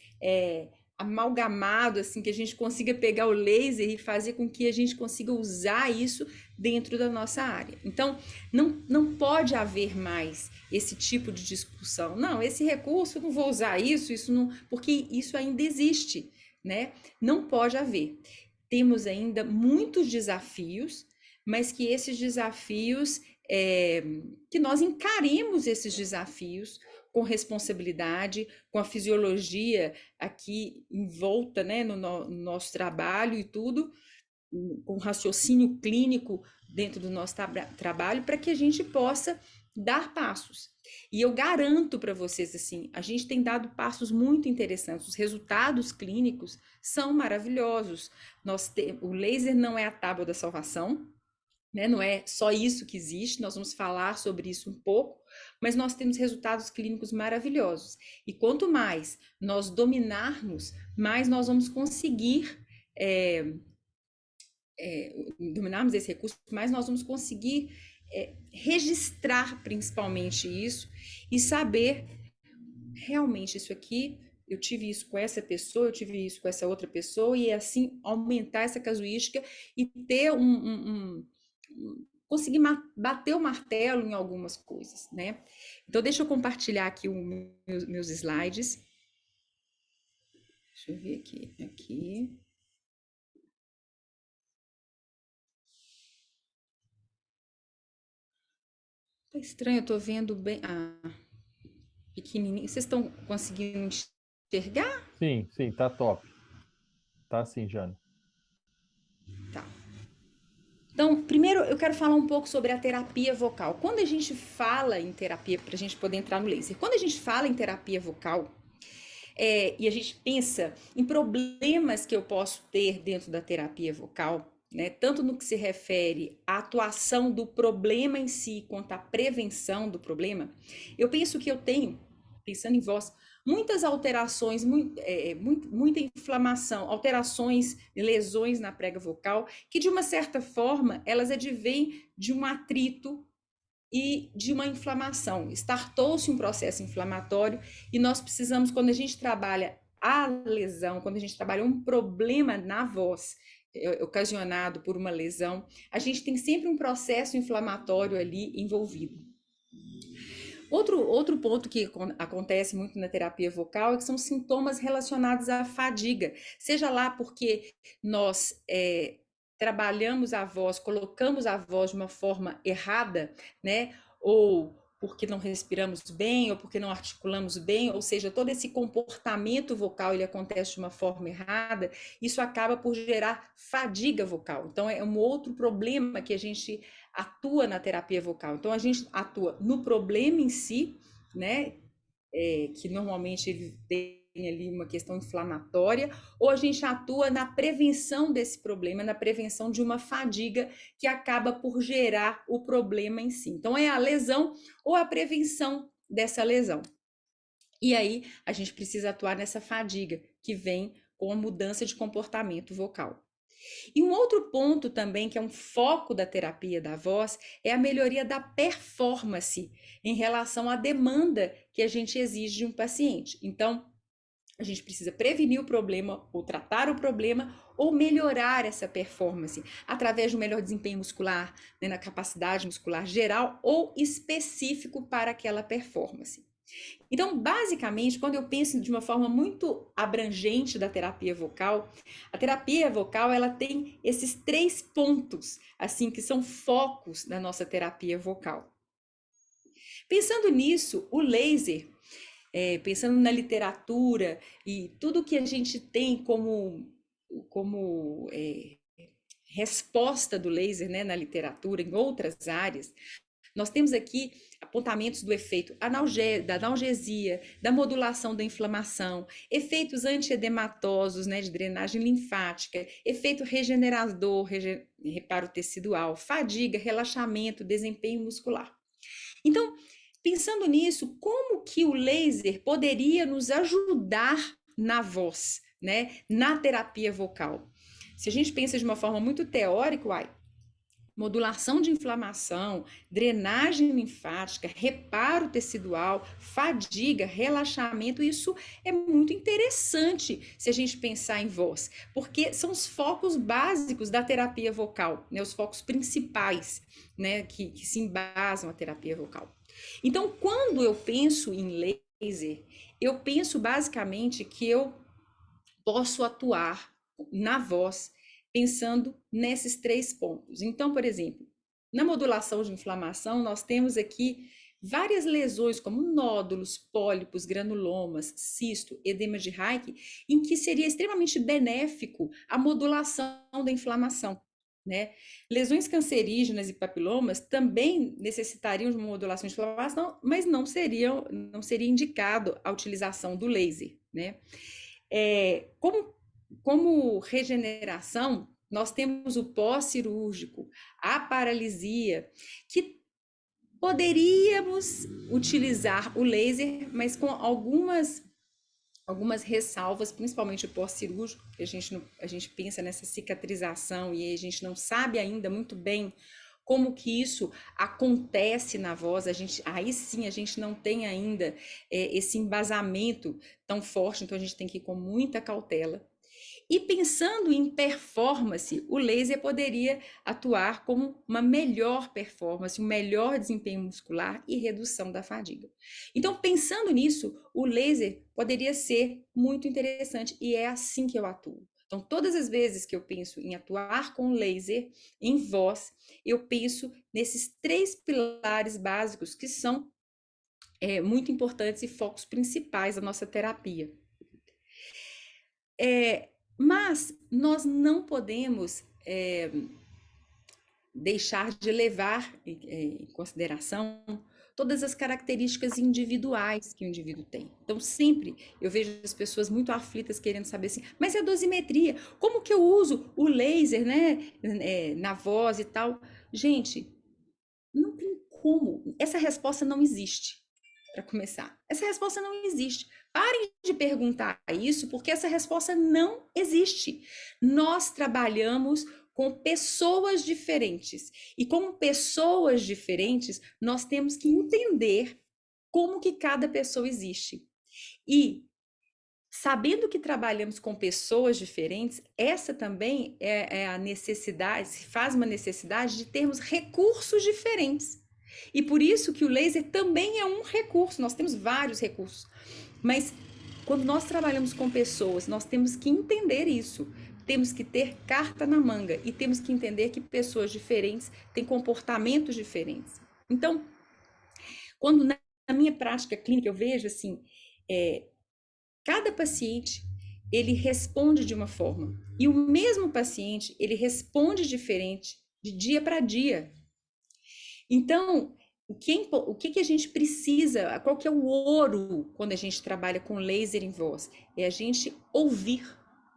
amalgamado, assim, que a gente consiga pegar o laser e fazer com que a gente consiga usar isso dentro da nossa área. Então, não pode haver mais esse tipo de discussão. Não, esse recurso, não vou usar isso, isso não, porque isso ainda existe, né? Não pode haver. Temos ainda muitos desafios, mas que esses desafios, que nós encaremos esses desafios com responsabilidade, com a fisiologia aqui em volta, né, no nosso trabalho e tudo, com raciocínio clínico dentro do nosso trabalho, para que a gente possa dar passos. E eu garanto para vocês assim, a gente tem dado passos muito interessantes. Os resultados clínicos são maravilhosos. O laser não é a tábua da salvação, né? Não é só isso que existe, nós vamos falar sobre isso um pouco, mas nós temos resultados clínicos maravilhosos. E quanto mais nós dominarmos, mais nós vamos conseguir dominarmos esse recurso, mais nós vamos conseguir registrar principalmente isso e saber realmente isso aqui. Eu tive isso com essa pessoa, eu tive isso com essa outra pessoa, e assim aumentar essa casuística e ter conseguir bater o martelo em algumas coisas, né? Então, deixa eu compartilhar aqui meus slides. Deixa eu ver aqui. Tá estranho, eu tô vendo bem. Ah, pequenininho. Vocês estão conseguindo enxergar? Sim, tá top. Tá sim, Jana. Tá. Então, primeiro eu quero falar um pouco sobre a terapia vocal. Quando a gente fala em terapia, para a gente poder entrar no laser, quando a gente fala em terapia vocal, e a gente pensa em problemas que eu posso ter dentro da terapia vocal, né, tanto no que se refere à atuação do problema em si, quanto à prevenção do problema, eu penso que eu tenho, pensando em voz, muitas alterações, muita inflamação, alterações, lesões na prega vocal, que de uma certa forma elas advêm de um atrito e de uma inflamação. Startou-se um processo inflamatório e nós precisamos, quando a gente trabalha a lesão, quando a gente trabalha um problema na voz ocasionado por uma lesão, a gente tem sempre um processo inflamatório ali envolvido. Outro ponto que acontece muito na terapia vocal é que são sintomas relacionados à fadiga, seja lá porque nós trabalhamos a voz, colocamos a voz de uma forma errada, né? Ou porque não respiramos bem, ou porque não articulamos bem, ou seja, todo esse comportamento vocal ele acontece de uma forma errada, isso acaba por gerar fadiga vocal. Então é um outro problema que a gente atua na terapia vocal. Então a gente atua no problema em si, né? Que normalmente ele tem ali uma questão inflamatória, ou a gente atua na prevenção desse problema, na prevenção de uma fadiga que acaba por gerar o problema em si. Então, é a lesão ou a prevenção dessa lesão. E aí, a gente precisa atuar nessa fadiga que vem com a mudança de comportamento vocal. E um outro ponto também, que é um foco da terapia da voz, é a melhoria da performance em relação à demanda que a gente exige de um paciente. Então, a gente precisa prevenir o problema, ou tratar o problema, ou melhorar essa performance através de um melhor desempenho muscular, né, na capacidade muscular geral ou específico para aquela performance. Então, basicamente, quando eu penso de uma forma muito abrangente da terapia vocal, a terapia vocal ela tem esses 3 pontos, assim, que são focos da nossa terapia vocal. Pensando nisso, o laser, pensando na literatura e tudo que a gente tem como resposta do laser, né, na literatura, em outras áreas, nós temos aqui apontamentos do efeito da analgesia, da modulação da inflamação, efeitos antiedematosos, né, de drenagem linfática, efeito regenerador, reparo tecidual, fadiga, relaxamento, desempenho muscular. Então, pensando nisso, como que o laser poderia nos ajudar na voz, né, na terapia vocal? Se a gente pensa de uma forma muito teórica, modulação de inflamação, drenagem linfática, reparo tecidual, fadiga, relaxamento, isso é muito interessante se a gente pensar em voz, porque são os focos básicos da terapia vocal, né, os focos principais, né, que se embasam a terapia vocal. Então, quando eu penso em laser, eu penso basicamente que eu posso atuar na voz pensando nesses 3 pontos. Então, por exemplo, na modulação de inflamação, nós temos aqui várias lesões, como nódulos, pólipos, granulomas, cisto, edema de Reich, em que seria extremamente benéfico a modulação da inflamação. Né? Lesões cancerígenas e papilomas também necessitariam de uma modulação de inflamação, mas não seria indicado a utilização do laser. Né? Como regeneração, nós temos o pós-cirúrgico, a paralisia, que poderíamos utilizar o laser, mas com algumas ressalvas, principalmente o pós-cirúrgico, que a gente pensa nessa cicatrização e a gente não sabe ainda muito bem como que isso acontece na voz, aí sim a gente não tem ainda esse embasamento tão forte, então a gente tem que ir com muita cautela. E pensando em performance, o laser poderia atuar como uma melhor performance, um melhor desempenho muscular e redução da fadiga. Então, pensando nisso, o laser poderia ser muito interessante e é assim que eu atuo. Então, todas as vezes que eu penso em atuar com laser em voz, eu penso nesses 3 pilares básicos que são muito importantes e focos principais da nossa terapia. Mas nós não podemos deixar de levar em consideração todas as características individuais que o indivíduo tem. Então, sempre eu vejo as pessoas muito aflitas querendo saber assim, mas é a dosimetria, como que eu uso o laser, né, na voz e tal? Gente, não tem como. Essa resposta não existe, para começar. Essa resposta não existe. Parem de perguntar isso, porque essa resposta não existe. Nós trabalhamos com pessoas diferentes. E como pessoas diferentes, nós temos que entender como que cada pessoa existe. E sabendo que trabalhamos com pessoas diferentes, essa também é a necessidade, se faz uma necessidade de termos recursos diferentes. E por isso que o laser também é um recurso, nós temos vários recursos. Mas quando nós trabalhamos com pessoas, nós temos que entender isso. Temos que ter carta na manga e temos que entender que pessoas diferentes têm comportamentos diferentes. Então, quando na minha prática clínica eu vejo assim, cada paciente ele responde de uma forma e o mesmo paciente ele responde diferente de dia para dia. Então, o que a gente precisa, qual que é o ouro quando a gente trabalha com laser em voz? É a gente ouvir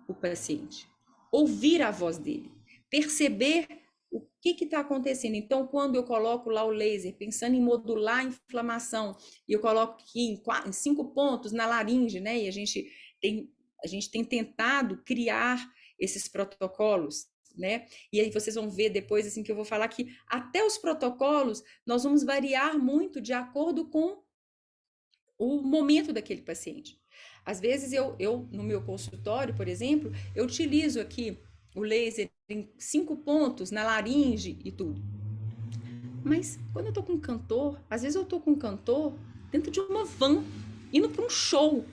o paciente, ouvir a voz dele, perceber o que está acontecendo. Então, quando eu coloco lá o laser, pensando em modular a inflamação, e eu coloco aqui em 5 pontos na laringe, né? E a gente tem tentado criar esses protocolos, né? E aí vocês vão ver depois, assim, que eu vou falar que até os protocolos nós vamos variar muito de acordo com o momento daquele paciente. Às vezes eu no meu consultório, por exemplo, eu utilizo aqui o laser em 5 pontos na laringe e tudo. Mas quando eu tô com um cantor, às vezes eu tô com um cantor dentro de uma van, indo para um show.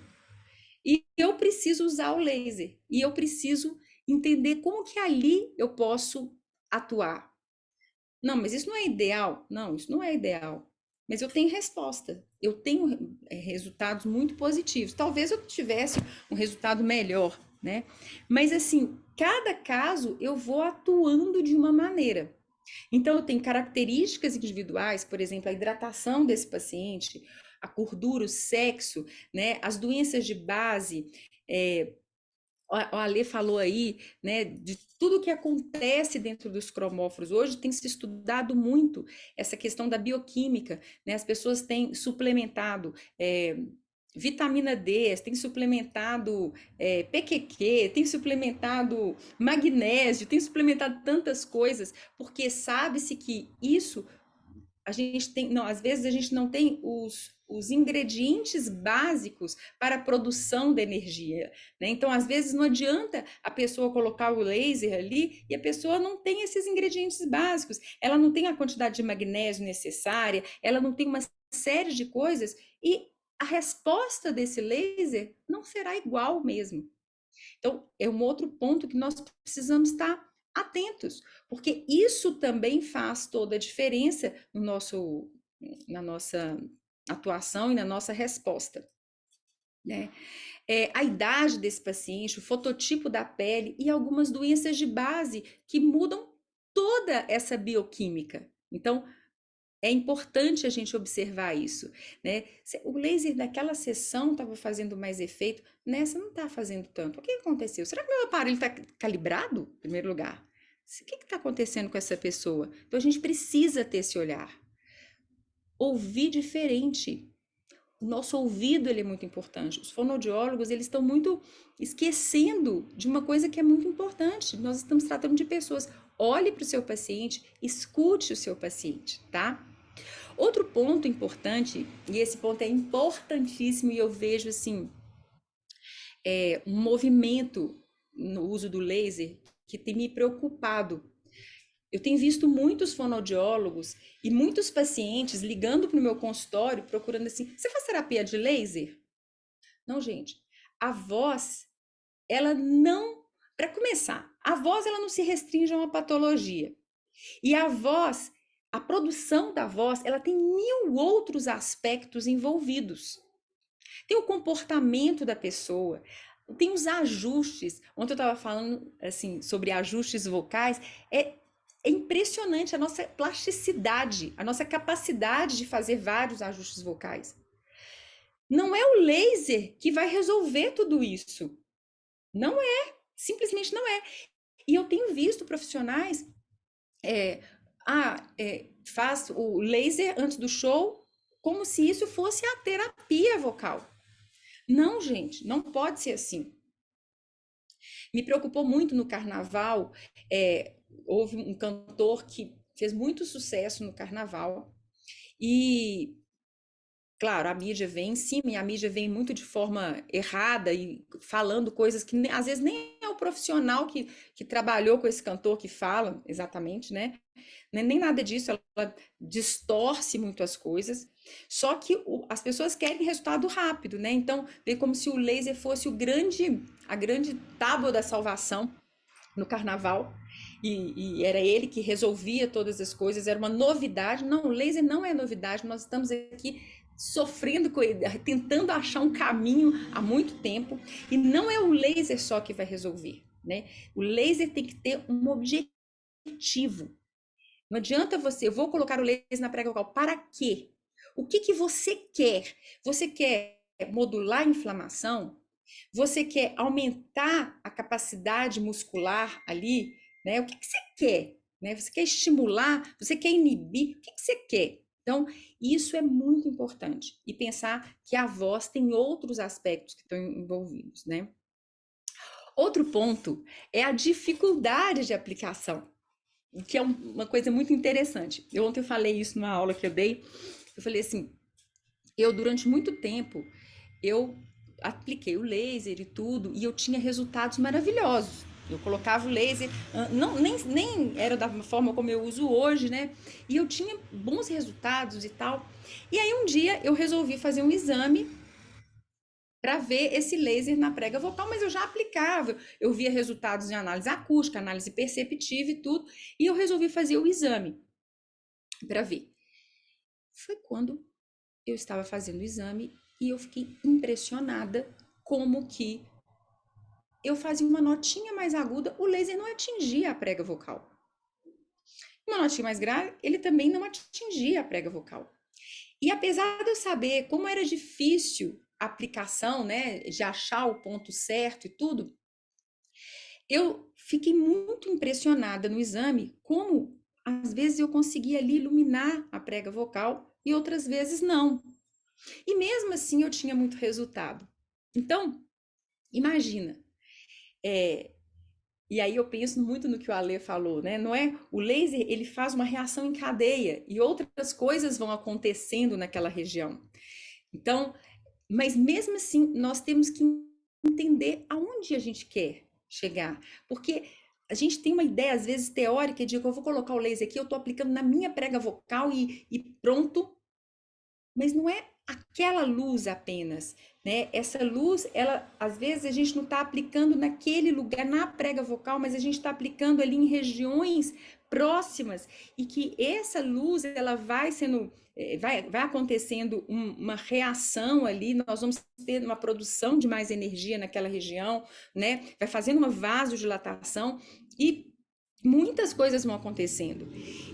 E eu preciso usar o laser. E eu preciso entender como que ali eu posso atuar. Não, mas isso não é ideal. Não, isso não é ideal. Mas eu tenho resposta. Eu tenho resultados muito positivos. Talvez eu tivesse um resultado melhor, né? Mas assim, cada caso eu vou atuando de uma maneira. Então, eu tenho características individuais, por exemplo, a hidratação desse paciente, a gordura, o sexo, né? As doenças de base. O Ale falou aí, né, de tudo que acontece dentro dos cromóforos. Hoje tem se estudado muito essa questão da bioquímica, né? As pessoas têm suplementado vitamina D, têm suplementado PQQ, têm suplementado magnésio, têm suplementado tantas coisas, porque sabe-se que isso a gente tem, não, às vezes a gente não tem os ingredientes básicos para a produção da energia, né? Então, às vezes não adianta a pessoa colocar o laser ali e a pessoa não tem esses ingredientes básicos, ela não tem a quantidade de magnésio necessária, ela não tem uma série de coisas e a resposta desse laser não será igual mesmo. Então, é um outro ponto que nós precisamos estar atentos, porque isso também faz toda a diferença na nossa atuação e na nossa resposta, né? A idade desse paciente, o fototipo da pele e algumas doenças de base que mudam toda essa bioquímica. Então, é importante a gente observar isso, né? O laser daquela sessão estava fazendo mais efeito, nessa não está fazendo tanto. O que aconteceu? Será que meu aparelho está calibrado, em primeiro lugar? O que está acontecendo com essa pessoa? Então a gente precisa ter esse olhar. Ouvir diferente. O nosso ouvido ele é muito importante. Os fonoaudiólogos eles estão muito esquecendo de uma coisa que é muito importante. Nós estamos tratando de pessoas. Olhe para o seu paciente, escute o seu paciente, tá? Outro ponto importante, e esse ponto é importantíssimo, e eu vejo assim, um movimento no uso do laser que tem me preocupado. Eu tenho visto muitos fonoaudiólogos e muitos pacientes ligando para o meu consultório procurando assim, você faz terapia de laser? Não, gente, a voz, ela não, para começar, a voz ela não se restringe a uma patologia. E a voz, a produção da voz, ela tem 1000 outros aspectos envolvidos. Tem o comportamento da pessoa, tem os ajustes. Ontem eu estava falando assim sobre ajustes vocais. É impressionante a nossa plasticidade, a nossa capacidade de fazer vários ajustes vocais. Não é o laser que vai resolver tudo isso. Não é, simplesmente não é. E eu tenho visto profissionais faz o laser antes do show como se isso fosse a terapia vocal. Não, gente, não pode ser assim. Me preocupou muito no carnaval, houve um cantor que fez muito sucesso no carnaval e, claro, a mídia vem em cima e a mídia vem muito de forma errada e falando coisas que às vezes nem é o profissional que trabalhou com esse cantor que fala exatamente, né? Nem nada disso, ela distorce muito as coisas, só que as pessoas querem resultado rápido, né? Então, vê como se o laser fosse a grande tábua da salvação no carnaval, e era ele que resolvia todas as coisas, era uma novidade. Não, o laser não é novidade, nós estamos aqui sofrendo com ele, tentando achar um caminho há muito tempo, e não é o laser só que vai resolver, né? O laser tem que ter um objetivo. Não adianta eu vou colocar o laser na prega vocal, para quê? O que você quer? Você quer modular a inflamação? Você quer aumentar a capacidade muscular ali, né? O que você quer? Né? Você quer estimular? Você quer inibir? O que você quer? Então, isso é muito importante. E pensar que a voz tem outros aspectos que estão envolvidos, né? Outro ponto é a dificuldade de aplicação, que é uma coisa muito interessante. Ontem eu falei isso numa aula que eu dei. Eu falei assim, durante muito tempo, eu apliquei o laser e tudo, e eu tinha resultados maravilhosos. Eu colocava o laser, nem era da forma como eu uso hoje, né? E eu tinha bons resultados e tal. E aí um dia eu resolvi fazer um exame para ver esse laser na prega vocal, mas eu já aplicava, eu via resultados em análise acústica, análise perceptiva e tudo, e eu resolvi fazer o exame para ver. Foi quando eu estava fazendo o exame e eu fiquei impressionada como que eu fazia uma notinha mais aguda, o laser não atingia a prega vocal. Uma notinha mais grave, ele também não atingia a prega vocal. E apesar de eu saber como era difícil a aplicação, né, de achar o ponto certo e tudo, eu fiquei muito impressionada no exame como às vezes eu conseguia ali iluminar a prega vocal e outras vezes não. E mesmo assim eu tinha muito resultado. Então, imagina, e aí eu penso muito no que o Ale falou, né? Não é o laser, ele faz uma reação em cadeia e outras coisas vão acontecendo naquela região. Então, mas mesmo assim, nós temos que entender aonde a gente quer chegar, porque a gente tem uma ideia às vezes teórica de que eu vou colocar o laser aqui, eu estou aplicando na minha prega vocal e pronto. Mas não é aquela luz apenas, né? Essa luz, ela, às vezes a gente não está aplicando naquele lugar, na prega vocal, mas a gente está aplicando ali em regiões próximas e que essa luz, ela vai sendo, vai acontecendo uma reação ali, nós vamos ter uma produção de mais energia naquela região, né? Vai fazendo uma vasodilatação e muitas coisas vão acontecendo.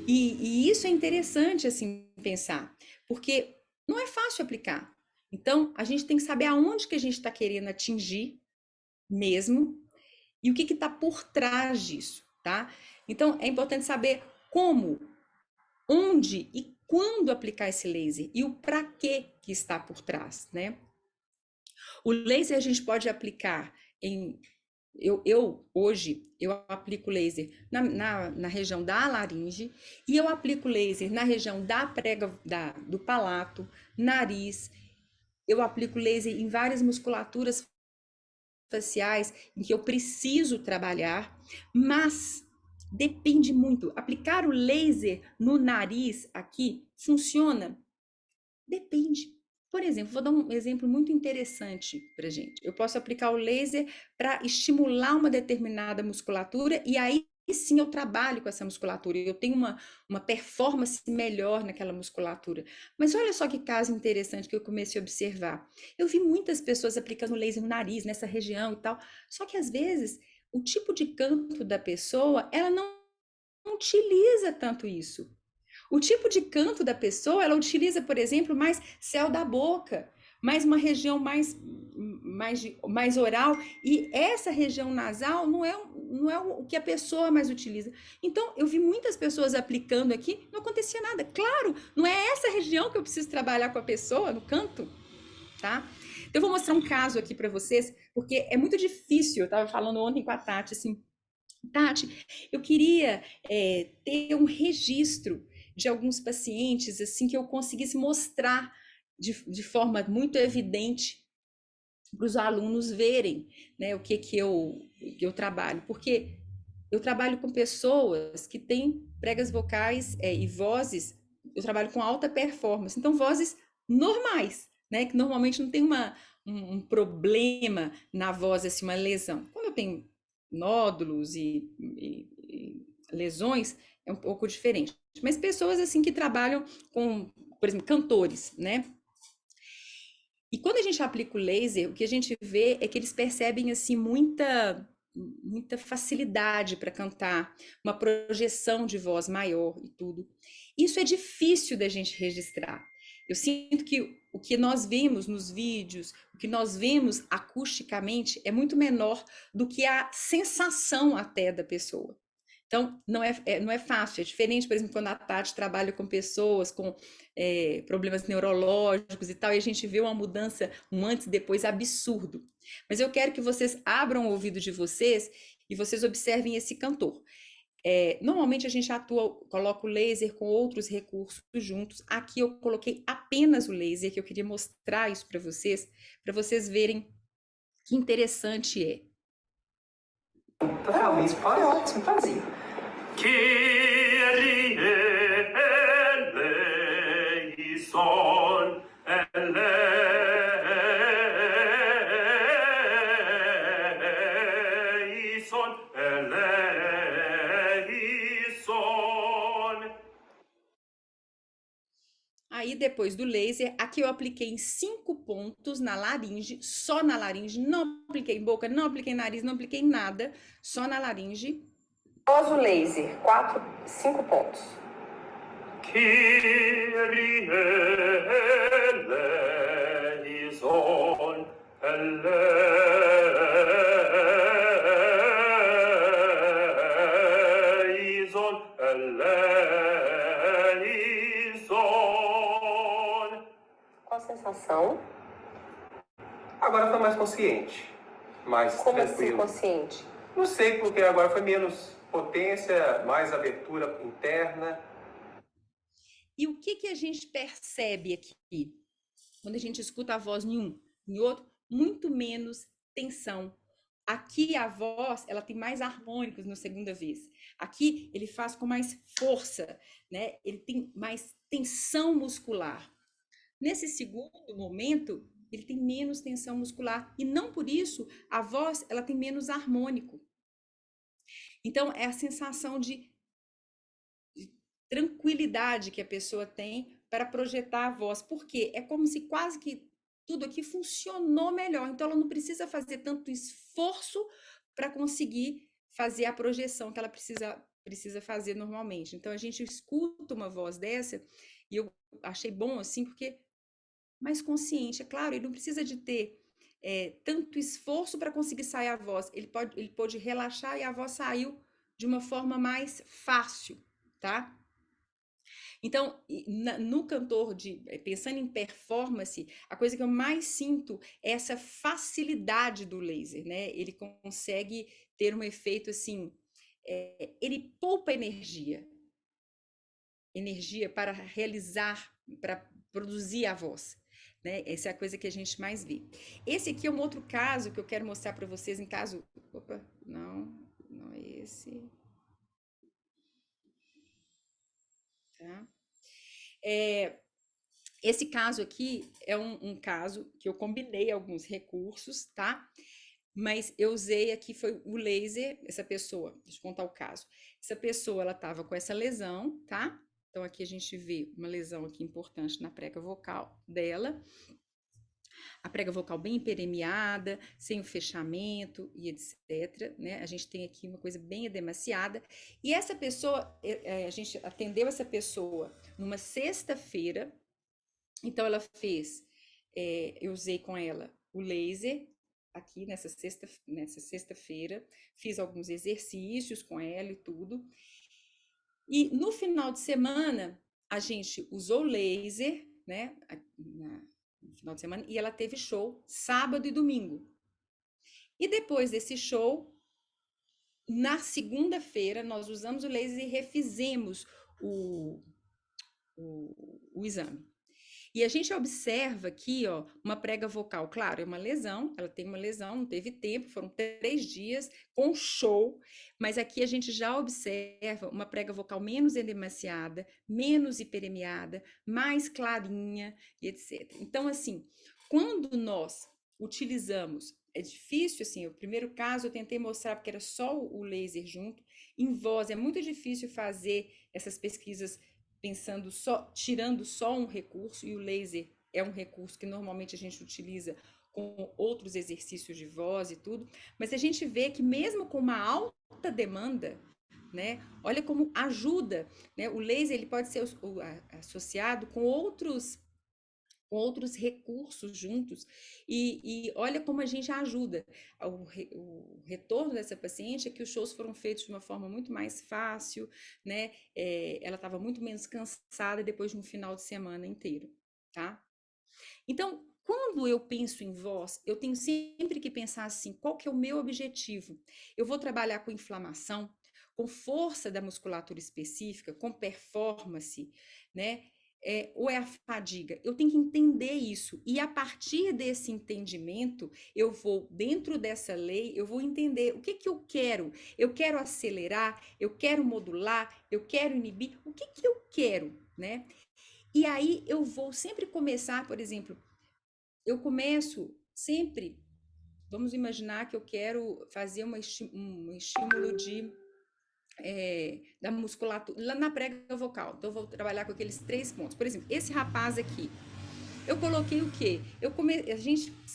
E isso é interessante, assim, pensar, porque não é fácil aplicar. Então, a gente tem que saber aonde que a gente está querendo atingir mesmo e o que está por trás disso, tá? Então, é importante saber como, onde e quando aplicar esse laser e o para que está por trás, né? O laser a gente pode aplicar em... hoje, eu aplico laser na região da laringe e eu aplico laser na região da prega, do palato, nariz. Eu aplico laser em várias musculaturas faciais em que eu preciso trabalhar, mas depende muito. Aplicar o laser no nariz aqui funciona? Depende. Por exemplo, vou dar um exemplo muito interessante para gente. Eu posso aplicar o laser para estimular uma determinada musculatura e aí sim eu trabalho com essa musculatura, eu tenho uma performance melhor naquela musculatura. Mas olha só que caso interessante que eu comecei a observar. Eu vi muitas pessoas aplicando laser no nariz, nessa região e tal, só que às vezes o tipo de canto da pessoa, ela não utiliza tanto isso. O tipo de canto da pessoa, ela utiliza, por exemplo, mais céu da boca, mais uma região mais oral, e essa região nasal não é o que a pessoa mais utiliza. Então, eu vi muitas pessoas aplicando aqui, não acontecia nada. Claro, não é essa região que eu preciso trabalhar com a pessoa, no canto, tá? Então, eu vou mostrar um caso aqui para vocês, porque é muito difícil. Eu estava falando ontem com a Tati, assim, Tati, eu queria ter um registro de alguns pacientes, assim, que eu conseguisse mostrar de forma muito evidente para os alunos verem, né, o que eu trabalho. Porque eu trabalho com pessoas que têm pregas vocais e vozes, eu trabalho com alta performance, então vozes normais, né, que normalmente não tem um problema na voz, assim, uma lesão. Quando eu tenho nódulos e lesões, é um pouco diferente. Mas pessoas, assim, que trabalham com, por exemplo, cantores, né? E quando a gente aplica o laser, o que a gente vê é que eles percebem, assim, muita facilidade para cantar, uma projeção de voz maior e tudo. Isso é difícil da gente registrar. Eu sinto que o que nós vemos nos vídeos, o que nós vemos acusticamente é muito menor do que a sensação até da pessoa. Então, não é fácil. É diferente, por exemplo, quando a Tati trabalha com pessoas com problemas neurológicos e tal, e a gente vê uma mudança, um antes e depois absurdo. Mas eu quero que vocês abram o ouvido de vocês e vocês observem esse cantor. Normalmente a gente coloca o laser com outros recursos juntos. Aqui eu coloquei apenas o laser, que eu queria mostrar isso para vocês verem que interessante é. Totalmente, foi ótimo, fazia. Kyrie eleison, eleison, eleison. Aí depois do laser, aqui eu apliquei em 5 pontos na laringe, só na laringe, não apliquei em boca, não apliquei em nariz, não apliquei em nada, só na laringe. Após o laser, 5 pontos. Kyrie eleison, eleison, eleison. Qual a sensação? Agora foi mais consciente, mais Como assim tranquilo. consciente? Não sei, porque agora foi menos potência, mais abertura interna. E o que a gente percebe aqui? Quando a gente escuta a voz em um, em outro, muito menos tensão. Aqui a voz, ela tem mais harmônicos na segunda vez. Aqui ele faz com mais força, né? Ele tem mais tensão muscular. Nesse segundo momento, ele tem menos tensão muscular e não por isso a voz, ela tem menos harmônico. Então é a sensação de tranquilidade que a pessoa tem para projetar a voz, porque é como se quase que tudo aqui funcionou melhor. Então ela não precisa fazer tanto esforço para conseguir fazer a projeção que ela precisa fazer normalmente. Então a gente escuta uma voz dessa e eu achei bom assim, porque mais consciente, é claro, ele não precisa de ter tanto esforço para conseguir sair a voz. Ele pode relaxar e a voz saiu de uma forma mais fácil, tá? Então, no cantor, pensando em performance, a coisa que eu mais sinto é essa facilidade do laser, né? Ele consegue ter um efeito assim, ele poupa energia para realizar, para produzir a voz. Né? Essa é a coisa que a gente mais vê. Esse aqui é um outro caso que eu quero mostrar para vocês em caso... Opa, não é esse. Tá? Esse caso aqui é um caso que eu combinei alguns recursos, tá? Mas eu usei aqui, foi o laser, essa pessoa, deixa eu contar o caso. Essa pessoa, ela estava com essa lesão, tá? Então aqui a gente vê uma lesão aqui importante na prega vocal dela. A prega vocal bem permeada, sem o fechamento e etc, né? A gente tem aqui uma coisa bem edemaciada. E essa pessoa, a gente atendeu essa pessoa numa sexta-feira, então ela fez, eu usei com ela o laser aqui nessa sexta-feira, fiz alguns exercícios com ela e tudo. E no final de semana a gente usou laser, né, no final de semana, e ela teve show sábado e domingo. E depois desse show, na segunda-feira, nós usamos o laser e refizemos o exame. E a gente observa aqui, ó, uma prega vocal, claro, é uma lesão, ela tem uma lesão, não teve tempo, foram 3 dias com show, mas aqui a gente já observa uma prega vocal menos edemaciada, menos hiperemiada, mais clarinha e etc. Então, assim, quando nós utilizamos, é difícil, assim, o primeiro caso eu tentei mostrar porque era só o laser junto, em voz é muito difícil fazer essas pesquisas pensando só, tirando só um recurso, e o laser é um recurso que normalmente a gente utiliza com outros exercícios de voz e tudo, mas a gente vê que mesmo com uma alta demanda, né, olha como ajuda, né, o laser ele pode ser associado com outros recursos juntos, e olha como a gente ajuda. O retorno dessa paciente é que os shows foram feitos de uma forma muito mais fácil, né? Ela estava muito menos cansada depois de um final de semana inteiro, tá? Então, quando eu penso em voz, eu tenho sempre que pensar assim, qual que é o meu objetivo? Eu vou trabalhar com inflamação, com força da musculatura específica, com performance, né? Ou é a fadiga? Eu tenho que entender isso. E a partir desse entendimento, eu vou, dentro dessa lei, eu vou entender o que que eu quero. Eu quero acelerar, eu quero modular, eu quero inibir. O que que eu quero, né? E aí eu vou sempre começar, por exemplo, eu começo sempre, vamos imaginar que eu quero fazer um estímulo da musculatura, lá na prega vocal. Então, eu vou trabalhar com aqueles 3 pontos. Por exemplo, esse rapaz aqui, eu coloquei o quê?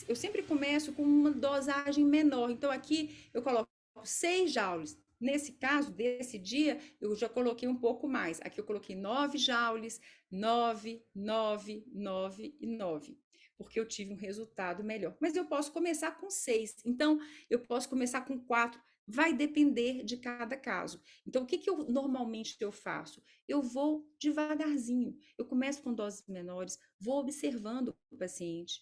Eu sempre começo com uma dosagem menor. Então, aqui eu coloco 6 joules. Nesse caso, desse dia, eu já coloquei um pouco mais. Aqui eu coloquei 9 joules, 9, 9, 9 e 9, porque eu tive um resultado melhor. Mas eu posso começar com 6. Então, eu posso começar com 4. Vai depender de cada caso. Então, o que que eu normalmente eu faço? Eu vou devagarzinho. Eu começo com doses menores, vou observando o paciente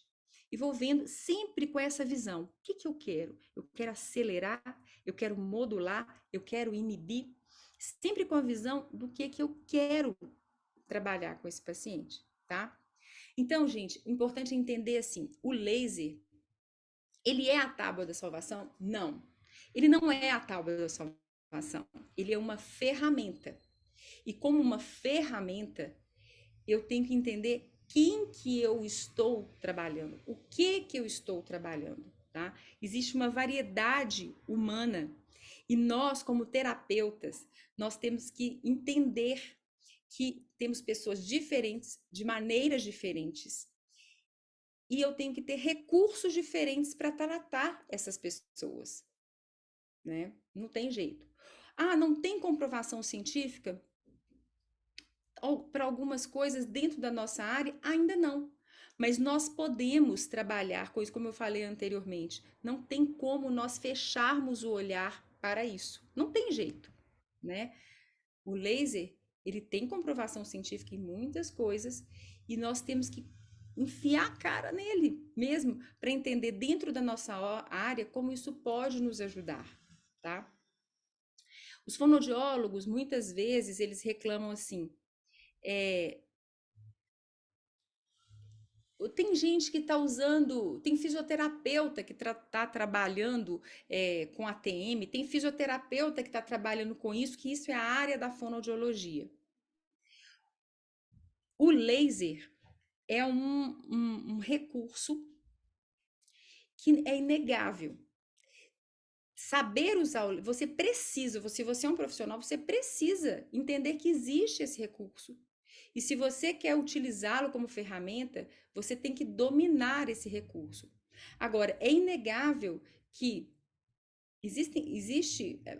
e vou vendo sempre com essa visão. O que que eu quero? Eu quero acelerar, eu quero modular, eu quero inibir, sempre com a visão do que eu quero trabalhar com esse paciente, tá? Então, gente, o importante é entender assim, o laser, ele é a tábua da salvação? Não. Ele não é a tábua da salvação. Ele é uma ferramenta. E como uma ferramenta, eu tenho que entender quem que eu estou trabalhando, o que eu estou trabalhando, tá? Existe uma variedade humana e nós, como terapeutas, nós temos que entender que temos pessoas diferentes, de maneiras diferentes, e eu tenho que ter recursos diferentes para tratar essas pessoas, né? Não tem jeito. Ah, não tem comprovação científica? Para algumas coisas dentro da nossa área, ainda não. Mas nós podemos trabalhar com isso, como eu falei anteriormente. Não tem como nós fecharmos o olhar para isso. Não tem jeito, né? O laser, ele tem comprovação científica em muitas coisas e nós temos que enfiar a cara nele mesmo para entender dentro da nossa área como isso pode nos ajudar, tá? Os fonoaudiólogos, muitas vezes, eles reclamam assim, tem gente que está usando, tem fisioterapeuta que está trabalhando com ATM, tem fisioterapeuta que está trabalhando com isso, que isso é a área da fonoaudiologia. O laser é um recurso que é inegável. saber usar, você precisa, se você é um profissional, você precisa entender que existe esse recurso. E se você quer utilizá-lo como ferramenta, você tem que dominar esse recurso. Agora, é inegável que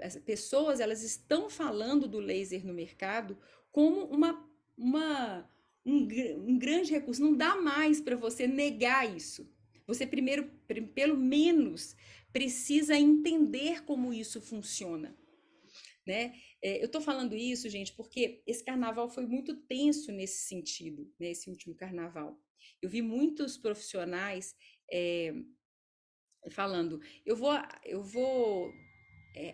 as pessoas, elas estão falando do laser no mercado como um grande recurso. Não dá mais para você negar isso. Você primeiro, pelo menos, precisa entender como isso funciona, né? Eu tô falando isso, gente, porque esse carnaval foi muito tenso nesse sentido, né? Esse último carnaval. Eu vi muitos profissionais falando, eu vou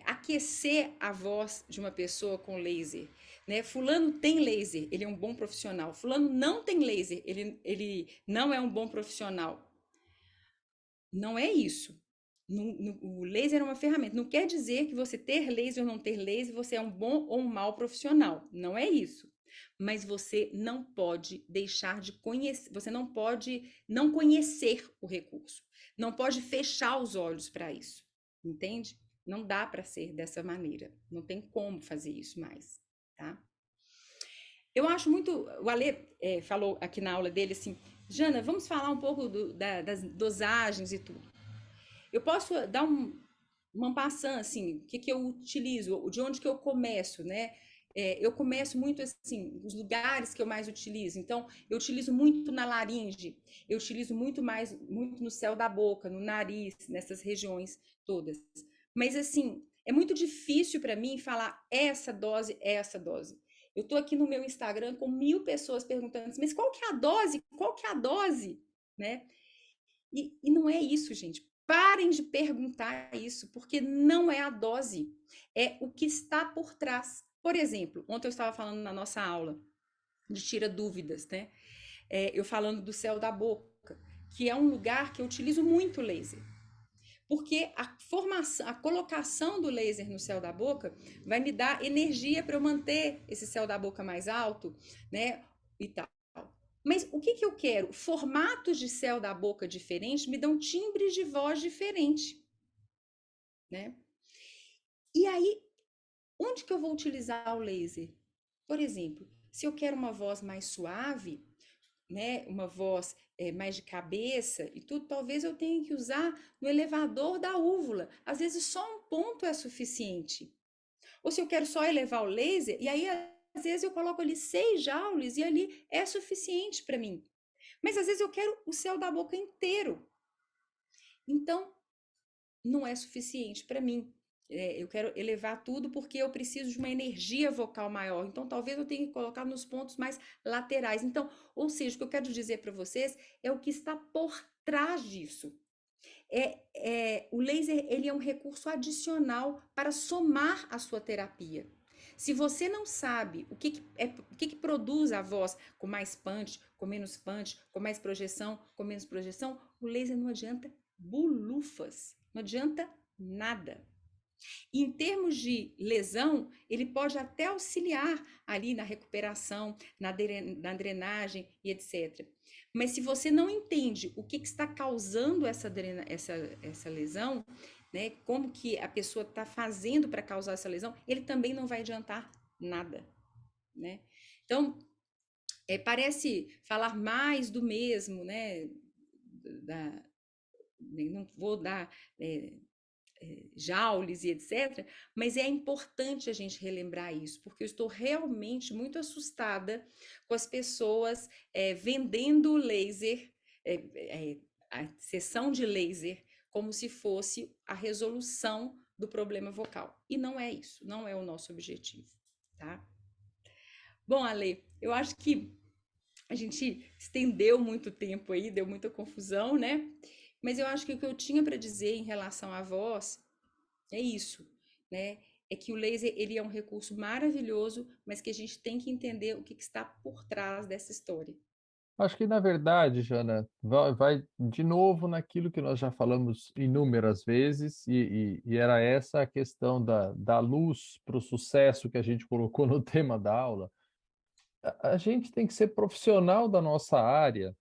aquecer a voz de uma pessoa com laser, né? Fulano tem laser, ele é um bom profissional. Fulano não tem laser, ele não é um bom profissional. Não é isso. O laser é uma ferramenta. Não quer dizer que você ter laser ou não ter laser, você é um bom ou um mau profissional. Não é isso. Mas você não pode deixar de conhecer, você não pode não conhecer o recurso. Não pode fechar os olhos para isso. Entende? Não dá para ser dessa maneira. Não tem como fazer isso mais, tá? Eu acho muito. O Ale falou aqui na aula dele assim: Jana, vamos falar um pouco das dosagens e tudo. Eu posso dar uma passant, assim, o que eu utilizo, de onde que eu começo, né? Eu começo muito assim, os lugares que eu mais utilizo. Então, eu utilizo muito na laringe, eu utilizo muito no céu da boca, no nariz, nessas regiões todas. Mas assim, é muito difícil para mim falar essa dose, essa dose. Eu tô aqui no meu Instagram com 1000 pessoas perguntando, mas qual que é a dose? Qual que é a dose? Né? E não é isso, gente. Parem de perguntar isso, porque não é a dose, é o que está por trás. Por exemplo, ontem eu estava falando na nossa aula de tira dúvidas, né? Eu falando do céu da boca, que é um lugar que eu utilizo muito laser. Porque a colocação do laser no céu da boca vai me dar energia para eu manter esse céu da boca mais alto, né? E tal. Mas o que eu quero? Formatos de céu da boca diferentes me dão timbres de voz diferentes, né? E aí, onde que eu vou utilizar o laser? Por exemplo, se eu quero uma voz mais suave, né, uma voz mais de cabeça e tudo, talvez eu tenha que usar no elevador da úvula. Às vezes só um ponto é suficiente. Ou se eu quero só elevar o laser, e aí às vezes eu coloco ali 6 joules e ali é suficiente para mim. Mas às vezes eu quero o céu da boca inteiro. Então, não é suficiente para mim. Eu quero elevar tudo porque eu preciso de uma energia vocal maior. Então, talvez eu tenha que colocar nos pontos mais laterais. Então, ou seja, o que eu quero dizer para vocês é o que está por trás disso. O laser, ele é um recurso adicional para somar a sua terapia. Se você não sabe o que produz a voz com mais punch, com menos punch, com mais projeção, com menos projeção, o laser não adianta bulufas, não adianta nada. E em termos de lesão, ele pode até auxiliar ali na recuperação, na drenagem e etc. Mas se você não entende o que está causando essa lesão, né, como que a pessoa está fazendo para causar essa lesão, ele também não vai adiantar nada, né? Então, parece falar mais do mesmo, né? Não vou dar joules e etc. Mas é importante a gente relembrar isso, porque eu estou realmente muito assustada com as pessoas vendendo laser, a sessão de laser, como se fosse a resolução do problema vocal. E não é isso, não é o nosso objetivo, tá? Bom, Ale, eu acho que a gente estendeu muito tempo aí, deu muita confusão, né? Mas eu acho que o que eu tinha para dizer em relação à voz é isso, né? É que o laser, ele é um recurso maravilhoso, mas que a gente tem que entender o que está por trás dessa história. Acho que, na verdade, Jana, vai de novo naquilo que nós já falamos inúmeras vezes, e era essa a questão da luz para o sucesso que a gente colocou no tema da aula. A gente tem que ser profissional da nossa área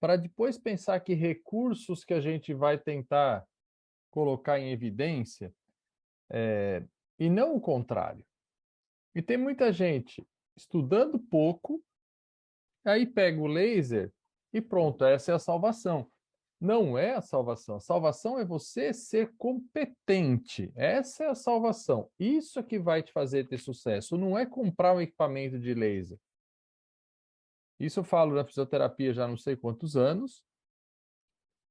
para depois pensar que recursos que a gente vai tentar colocar em evidência, e não o contrário. E tem muita gente estudando pouco, aí pega o laser e pronto, essa é a salvação. Não é a salvação. A salvação é você ser competente. Essa é a salvação. Isso é que vai te fazer ter sucesso. Não é comprar um equipamento de laser. Isso eu falo na fisioterapia já não sei quantos anos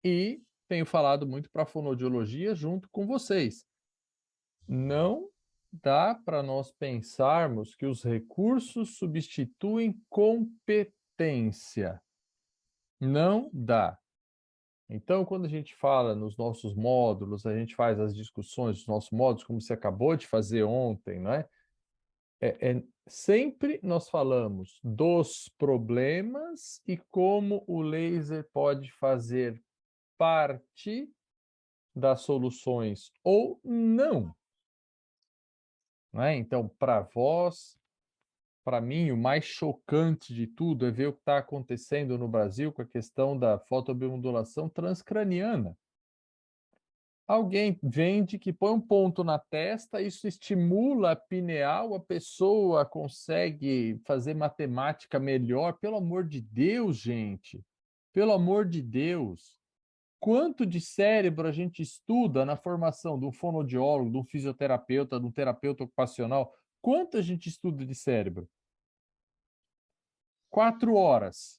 e tenho falado muito para a fonoaudiologia junto com vocês. Não dá para nós pensarmos que os recursos substituem competência. Não dá. Então, quando a gente fala nos nossos módulos, a gente faz as discussões dos nossos módulos, como você acabou de fazer ontem, não é? Sempre nós falamos dos problemas e como o laser pode fazer parte das soluções ou não. Não é? Então, para vós, para mim, o mais chocante de tudo é ver o que está acontecendo no Brasil com a questão da fotobiomodulação transcraniana. Alguém vende que põe um ponto na testa, isso estimula a pineal, a pessoa consegue fazer matemática melhor. Pelo amor de Deus, gente. Pelo amor de Deus. Quanto de cérebro a gente estuda na formação de um fonoaudiólogo, de um fisioterapeuta, de um terapeuta ocupacional? Quanto a gente estuda de cérebro? 4 horas.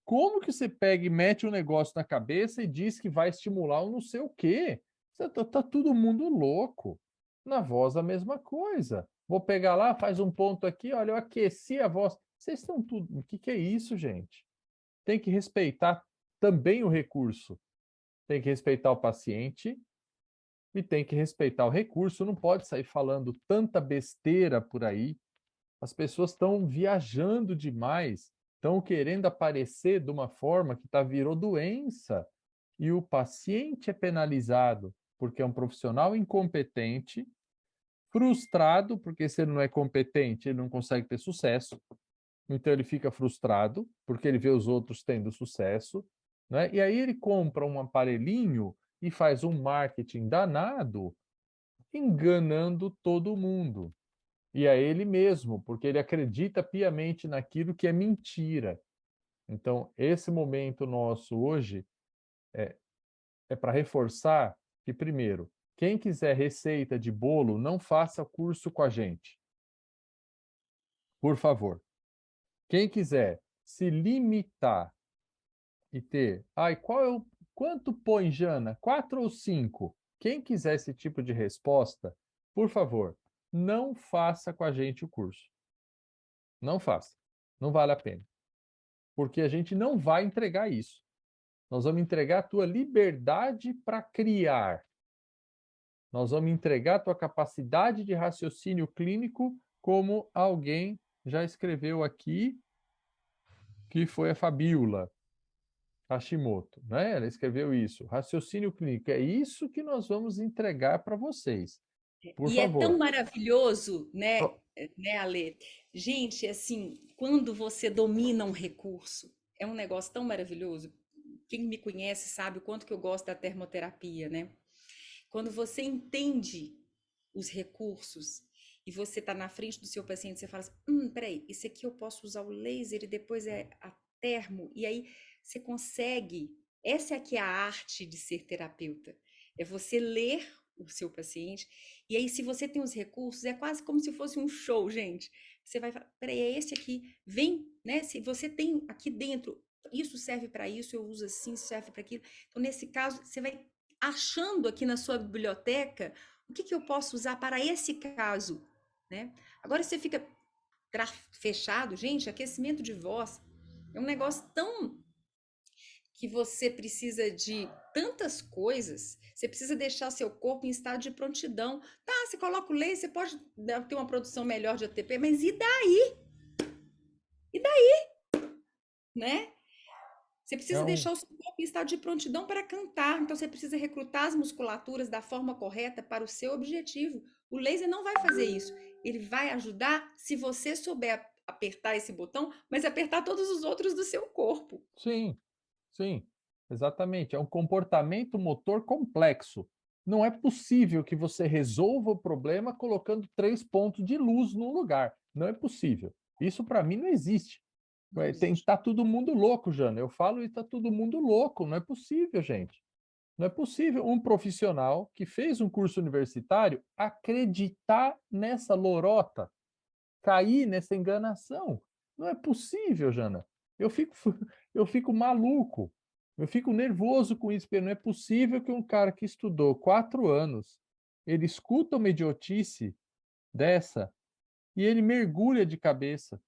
Como que você pega e mete um negócio na cabeça e diz que vai estimular um não sei o quê? Tá todo mundo louco. Na voz a mesma coisa. Vou pegar lá, faz um ponto aqui, olha, eu aqueci a voz. Vocês estão tudo... O que é isso, gente? Tem que respeitar também o recurso. Tem que respeitar o paciente e tem que respeitar o recurso. Não pode sair falando tanta besteira por aí. As pessoas estão viajando demais, estão querendo aparecer de uma forma que virou doença. E o paciente é penalizado porque é um profissional incompetente, frustrado, porque se ele não é competente, ele não consegue ter sucesso. Então ele fica frustrado, porque ele vê os outros tendo sucesso, né? E aí ele compra um aparelhinho e faz um marketing danado, enganando todo mundo. E a ele mesmo, porque ele acredita piamente naquilo que é mentira. Então, esse momento nosso hoje é para reforçar que, primeiro, quem quiser receita de bolo, não faça curso com a gente. Por favor. Quem quiser se limitar e ter, quanto põe, Jana? 4 ou 5? Quem quiser esse tipo de resposta, por favor, não faça com a gente o curso. Não faça. Não vale a pena. Porque a gente não vai entregar isso. Nós vamos entregar a tua liberdade para criar. Nós vamos entregar a tua capacidade de raciocínio clínico, como alguém já escreveu aqui, que foi a Fabiola Hashimoto, né? Ela escreveu isso. Raciocínio clínico. É isso que nós vamos entregar para vocês. Por E é tão favor. maravilhoso, Oh, né, Ale? Gente, assim, quando você domina um recurso, é um negócio tão maravilhoso. Quem me conhece sabe o quanto que eu gosto da termoterapia, né? Quando você entende os recursos e você está na frente do seu paciente, você fala assim, peraí, esse aqui eu posso usar o laser e depois é a termo, e aí você consegue. Essa aqui é a arte de ser terapeuta. É você ler o seu paciente, e aí se você tem os recursos, é quase como se fosse um show, gente. Você vai falar, peraí, é esse aqui, vem, né? Se você tem aqui dentro, isso serve para isso, eu uso assim, isso serve para aquilo. Então, nesse caso, você vai achando aqui na sua biblioteca o que eu posso usar para esse caso, né? Agora você fica fechado, gente, aquecimento de voz é um negócio tão que você precisa de tantas coisas, você precisa deixar seu corpo em estado de prontidão. Tá, você coloca o laser, você pode ter uma produção melhor de ATP, mas e daí? E daí? Né? Você precisa não, deixar o seu corpo em estado de prontidão para cantar. Então, você precisa recrutar as musculaturas da forma correta para o seu objetivo. O laser não vai fazer isso. Ele vai ajudar se você souber apertar esse botão, mas apertar todos os outros do seu corpo. sim, sim, exatamente. É um comportamento motor complexo. Não é possível que você resolva o problema colocando 3 pontos de luz no lugar. Não é possível. Isso para mim não existe. Tá todo mundo louco, Jana. Eu falo e tá todo mundo louco. Não é possível, gente. Não é possível um profissional que fez um curso universitário acreditar nessa lorota, cair nessa enganação. Não é possível, Jana. Eu fico, eu fico maluco. Eu fico nervoso com isso, porque não é possível que um cara que estudou 4 anos, ele escuta uma idiotice dessa e ele mergulha de cabeça.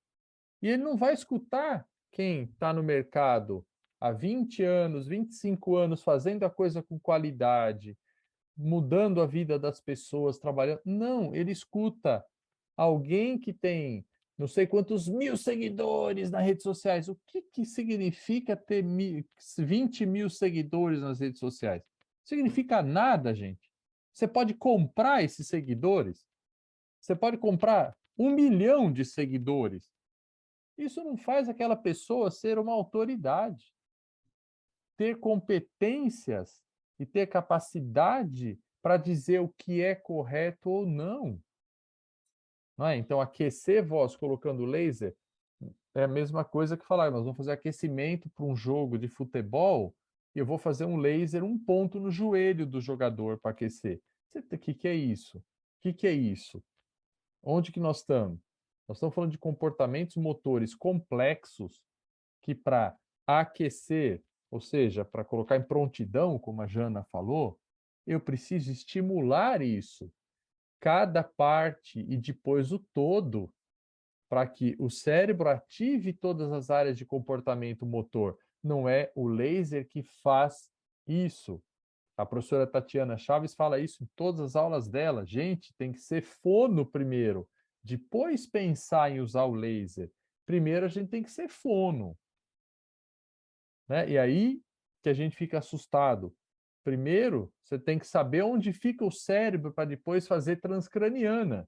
E ele não vai escutar quem está no mercado há 20 anos, 25 anos, fazendo a coisa com qualidade, mudando a vida das pessoas, trabalhando. Não, ele escuta alguém que tem não sei quantos mil seguidores nas redes sociais. O que significa ter 20 mil seguidores nas redes sociais? Significa nada, gente. Você pode comprar esses seguidores. Você pode comprar 1 milhão de seguidores. Isso não faz aquela pessoa ser uma autoridade. Ter competências e ter capacidade para dizer o que é correto ou não. Não é? Então, aquecer voz colocando laser é a mesma coisa que falar, nós vamos fazer aquecimento para um jogo de futebol e eu vou fazer um laser, um ponto no joelho do jogador para aquecer. O que é isso? O que é isso? Onde que nós estamos? Nós estamos falando de comportamentos motores complexos que para aquecer, ou seja, para colocar em prontidão, como a Jana falou, eu preciso estimular isso, cada parte e depois o todo, para que o cérebro ative todas as áreas de comportamento motor. Não é o laser que faz isso. A professora Tatiana Chaves fala isso em todas as aulas dela. Gente, tem que ser fono primeiro, depois pensar em usar o laser. Primeiro a gente tem que ser fono. Né? E aí que a gente fica assustado. Primeiro, você tem que saber onde fica o cérebro para depois fazer transcraniana.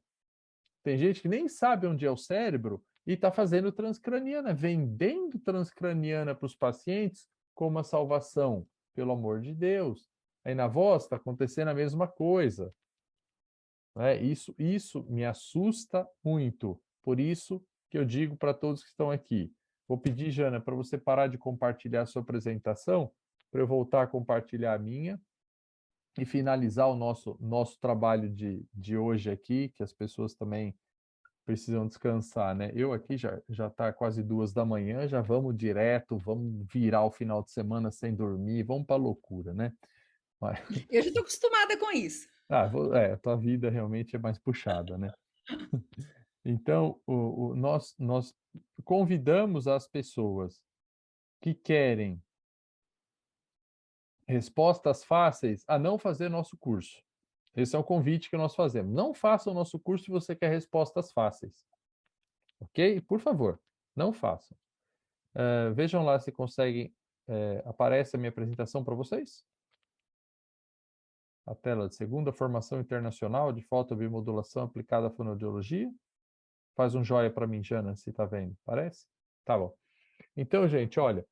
Tem gente que nem sabe onde é o cérebro e está fazendo transcraniana, vendendo transcraniana para os pacientes como a salvação, pelo amor de Deus. Aí na voz está acontecendo a mesma coisa. Né? Isso me assusta muito. Por isso que eu digo para todos que estão aqui. Vou pedir, Jana, para você parar de compartilhar a sua apresentação, para eu voltar a compartilhar a minha e finalizar o nosso trabalho de hoje aqui, que as pessoas também precisam descansar, né? Eu aqui já está quase 2 da manhã, já vamos direto, vamos virar o final de semana sem dormir, vamos para a loucura, né? Mas, Eu já estou acostumada com isso. a tua vida realmente é mais puxada, né? Então, nós convidamos as pessoas que querem respostas fáceis a não fazer nosso curso. Esse é o convite que nós fazemos. Não faça o nosso curso se você quer respostas fáceis. Ok? Por favor, não façam. Vejam lá se conseguem. Aparece a minha apresentação para vocês? A tela de segunda formação internacional de fotobiomodulação aplicada à fonoaudiologia. Faz um joia para mim, Jana, se está vendo. Parece? Tá bom. Então, gente, olha,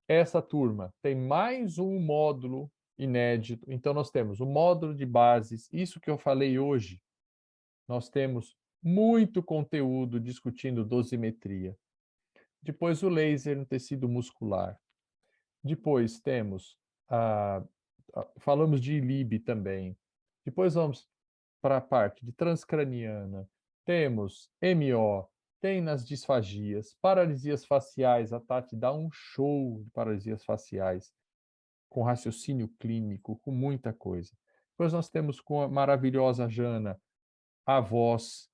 essa turma tem mais um módulo inédito. Então, nós temos o módulo de bases, isso que eu falei hoje. Nós temos muito conteúdo discutindo dosimetria. Depois, o laser no tecido muscular. Depois, temos, falamos de ILIB também. Depois, vamos para a parte de transcraniana. Temos MO, tem nas disfagias, paralisias faciais. A Tati dá um show de paralisias faciais, com raciocínio clínico, com muita coisa. Depois nós temos com a maravilhosa Jana a voz,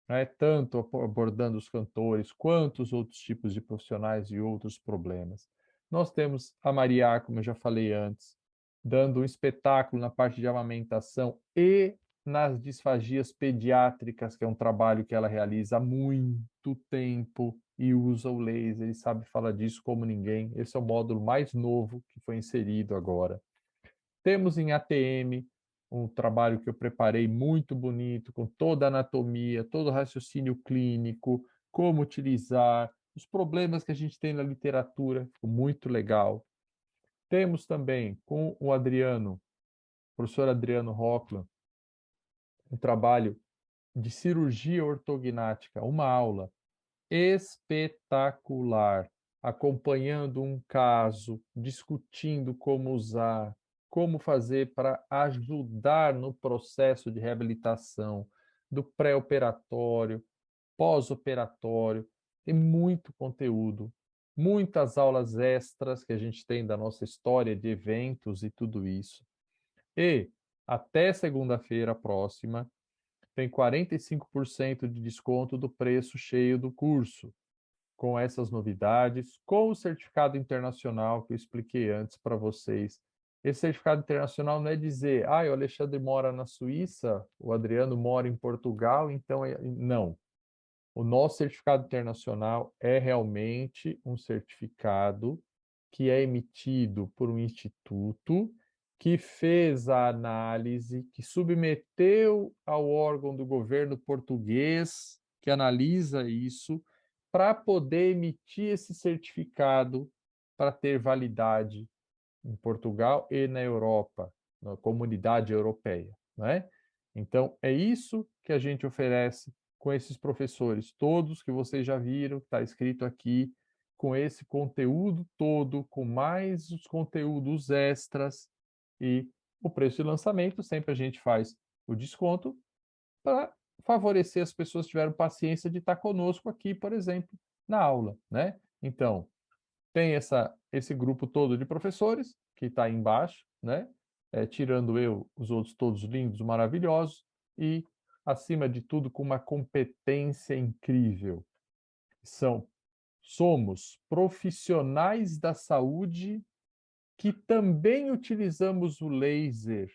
né? Tanto abordando os cantores, quanto os outros tipos de profissionais e outros problemas. Nós temos a Maria, como eu já falei antes, dando um espetáculo na parte de amamentação e nas disfagias pediátricas, que é um trabalho que ela realiza há muito tempo e usa o laser e sabe falar disso como ninguém. Esse é o módulo mais novo que foi inserido agora. Temos em ATM um trabalho que eu preparei muito bonito, com toda a anatomia, todo o raciocínio clínico, como utilizar, os problemas que a gente tem na literatura, ficou muito legal. Temos também com o Adriano professor Adriano Rockland, um trabalho de cirurgia ortognática, uma aula espetacular, acompanhando um caso, discutindo como usar, como fazer para ajudar no processo de reabilitação, do pré-operatório, pós-operatório. Tem muito conteúdo, muitas aulas extras que a gente tem da nossa história de eventos e tudo isso. E até segunda-feira próxima, tem 45% de desconto do preço cheio do curso, com essas novidades, com o certificado internacional que eu expliquei antes para vocês. Esse certificado internacional não é dizer, o Alexandre mora na Suíça, o Adriano mora em Portugal, então não. O nosso certificado internacional é realmente um certificado que é emitido por um instituto que fez a análise, que submeteu ao órgão do governo português que analisa isso, para poder emitir esse certificado para ter validade em Portugal e na Europa, na comunidade europeia, não é? Então, é isso que a gente oferece com esses professores, todos que vocês já viram, está escrito aqui, com esse conteúdo todo, com mais os conteúdos extras e o preço de lançamento, sempre a gente faz o desconto para favorecer as pessoas que tiveram paciência de estar conosco aqui, por exemplo, na aula, né? Então, tem esse grupo todo de professores que está aí embaixo, né? Tirando eu, os outros todos lindos, maravilhosos, e, acima de tudo, com uma competência incrível. Somos profissionais da saúde que também utilizamos o laser,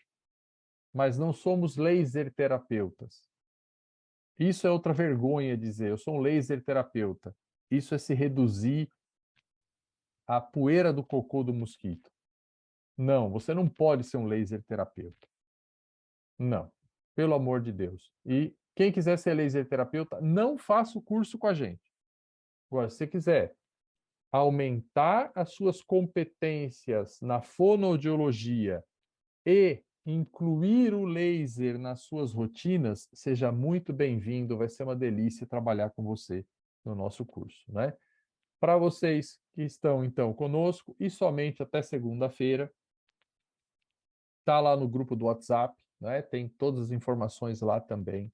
mas não somos laser terapeutas. Isso é outra vergonha dizer, eu sou um laser terapeuta. Isso é se reduzir à poeira do cocô do mosquito. Não, você não pode ser um laser terapeuta. Não, pelo amor de Deus. E quem quiser ser laser terapeuta, não faça o curso com a gente. Agora, se você quiser aumentar as suas competências na fonoaudiologia e incluir o laser nas suas rotinas, seja muito bem-vindo, vai ser uma delícia trabalhar com você no nosso curso, né? Para vocês que estão, então, conosco e somente até segunda-feira, está lá no grupo do WhatsApp, né? Tem todas as informações lá também.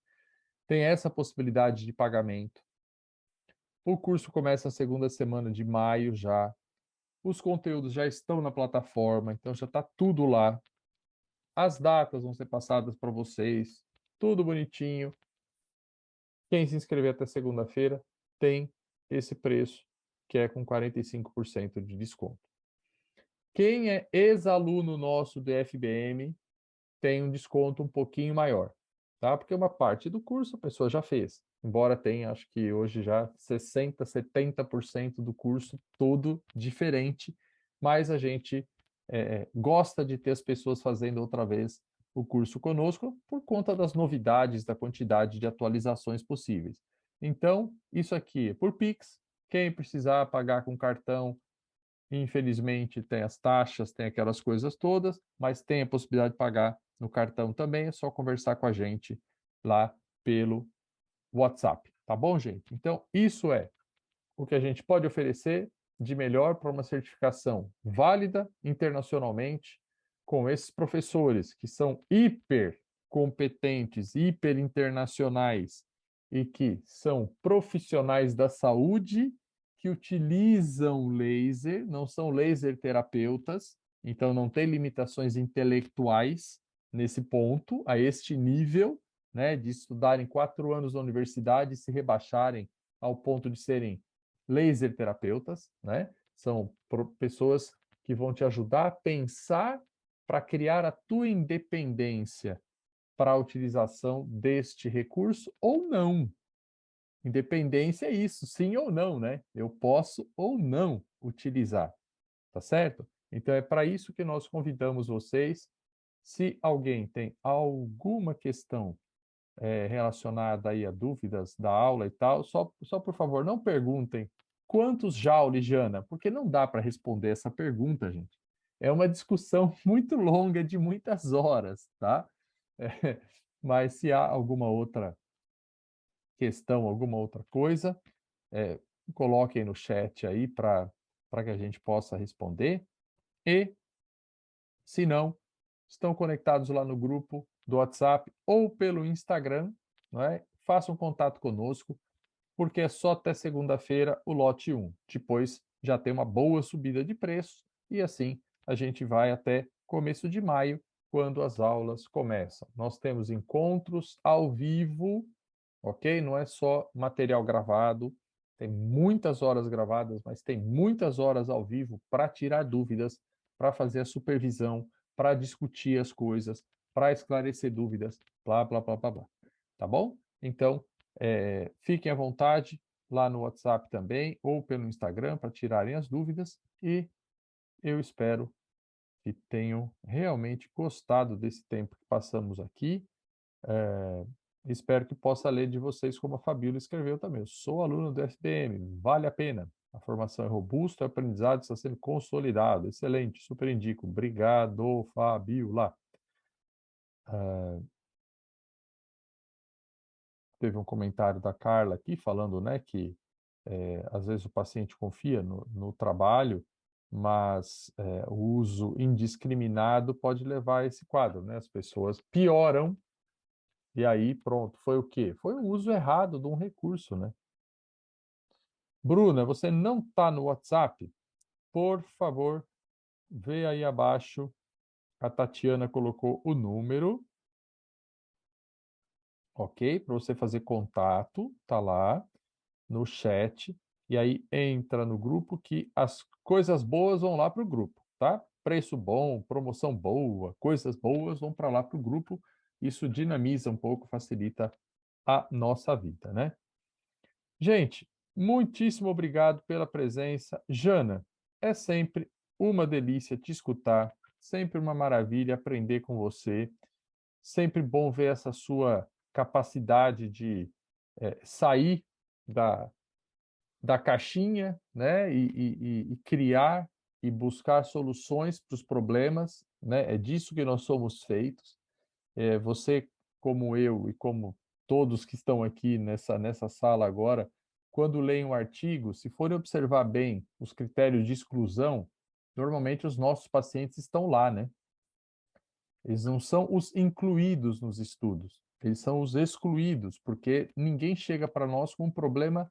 Tem essa possibilidade de pagamento. O curso começa a segunda semana de maio já. Os conteúdos já estão na plataforma, então já está tudo lá. As datas vão ser passadas para vocês, tudo bonitinho. Quem se inscrever até segunda-feira tem esse preço, que é com 45% de desconto. Quem é ex-aluno nosso do FBM tem um desconto um pouquinho maior, tá? Porque uma parte do curso a pessoa já fez, embora tenha, acho que hoje já 60%, 70% do curso todo diferente, mas a gente gosta de ter as pessoas fazendo outra vez o curso conosco por conta das novidades, da quantidade de atualizações possíveis. Então, isso aqui é por Pix. Quem precisar pagar com cartão, infelizmente tem as taxas, tem aquelas coisas todas, mas tem a possibilidade de pagar no cartão também, é só conversar com a gente lá pelo WhatsApp, tá bom, gente? Então, isso é o que a gente pode oferecer de melhor para uma certificação válida internacionalmente, com esses professores que são hiper competentes, hiper internacionais e que são profissionais da saúde que utilizam laser, não são laser terapeutas, então não tem limitações intelectuais nesse ponto, a este nível, né, de estudarem 4 anos na universidade e se rebaixarem ao ponto de serem laser terapeutas, né? São pessoas que vão te ajudar a pensar para criar a tua independência para a utilização deste recurso ou não. Independência é isso, sim ou não, né? Eu posso ou não utilizar, tá certo? Então é para isso que nós convidamos vocês. Se alguém tem alguma questão relacionada aí a dúvidas da aula e tal, só por favor, não perguntem quantos joule, Jana, porque não dá para responder essa pergunta, gente. é uma discussão muito longa, de muitas horas, tá? Mas se há alguma outra questão, alguma outra coisa, é, coloquem no chat aí para que a gente possa responder. E, se não, estão conectados lá no grupo do WhatsApp ou pelo Instagram, não é? Façam contato conosco, porque é só até segunda-feira o lote 1. Depois já tem uma boa subida de preço e assim a gente vai até começo de maio, quando as aulas começam. Nós temos encontros ao vivo, ok? Não é só material gravado, tem muitas horas gravadas, mas tem muitas horas ao vivo para tirar dúvidas, para fazer a supervisão, para discutir as coisas, para esclarecer dúvidas, blá, blá, blá, blá, blá. Tá bom? Então, fiquem à vontade lá no WhatsApp também, ou pelo Instagram, para tirarem as dúvidas, e eu espero que tenham realmente gostado desse tempo que passamos aqui. Espero que possa ler de vocês como a Fabíola escreveu também. Eu sou aluno do FBM, vale a pena. A formação é robusta, o aprendizado está sendo consolidado. Excelente, super indico. Obrigado, Fabíola. Teve um comentário da Carla aqui falando, né, que às vezes o paciente confia no trabalho, mas o uso indiscriminado pode levar a esse quadro, né? As pessoas pioram e aí pronto, foi o quê? Foi o uso errado de um recurso, né? Bruna, você não está no WhatsApp? Por favor, vê aí abaixo. A Tatiana colocou o número, ok? Para você fazer contato, tá lá no chat. E aí entra no grupo que as coisas boas vão lá para o grupo, tá? Preço bom, promoção boa, coisas boas vão para lá para o grupo. Isso dinamiza um pouco, facilita a nossa vida, né? Gente, muitíssimo obrigado pela presença. Jana, é sempre uma delícia te escutar, sempre uma maravilha aprender com você, sempre bom ver essa sua capacidade de sair da caixinha, né, e criar e buscar soluções para os problemas, né? É disso que nós somos feitos. Você, como eu e como todos que estão aqui nessa sala agora, quando leem um artigo, se forem observar bem os critérios de exclusão, normalmente os nossos pacientes estão lá, né? Eles não são os incluídos nos estudos, eles são os excluídos, porque ninguém chega para nós com um problema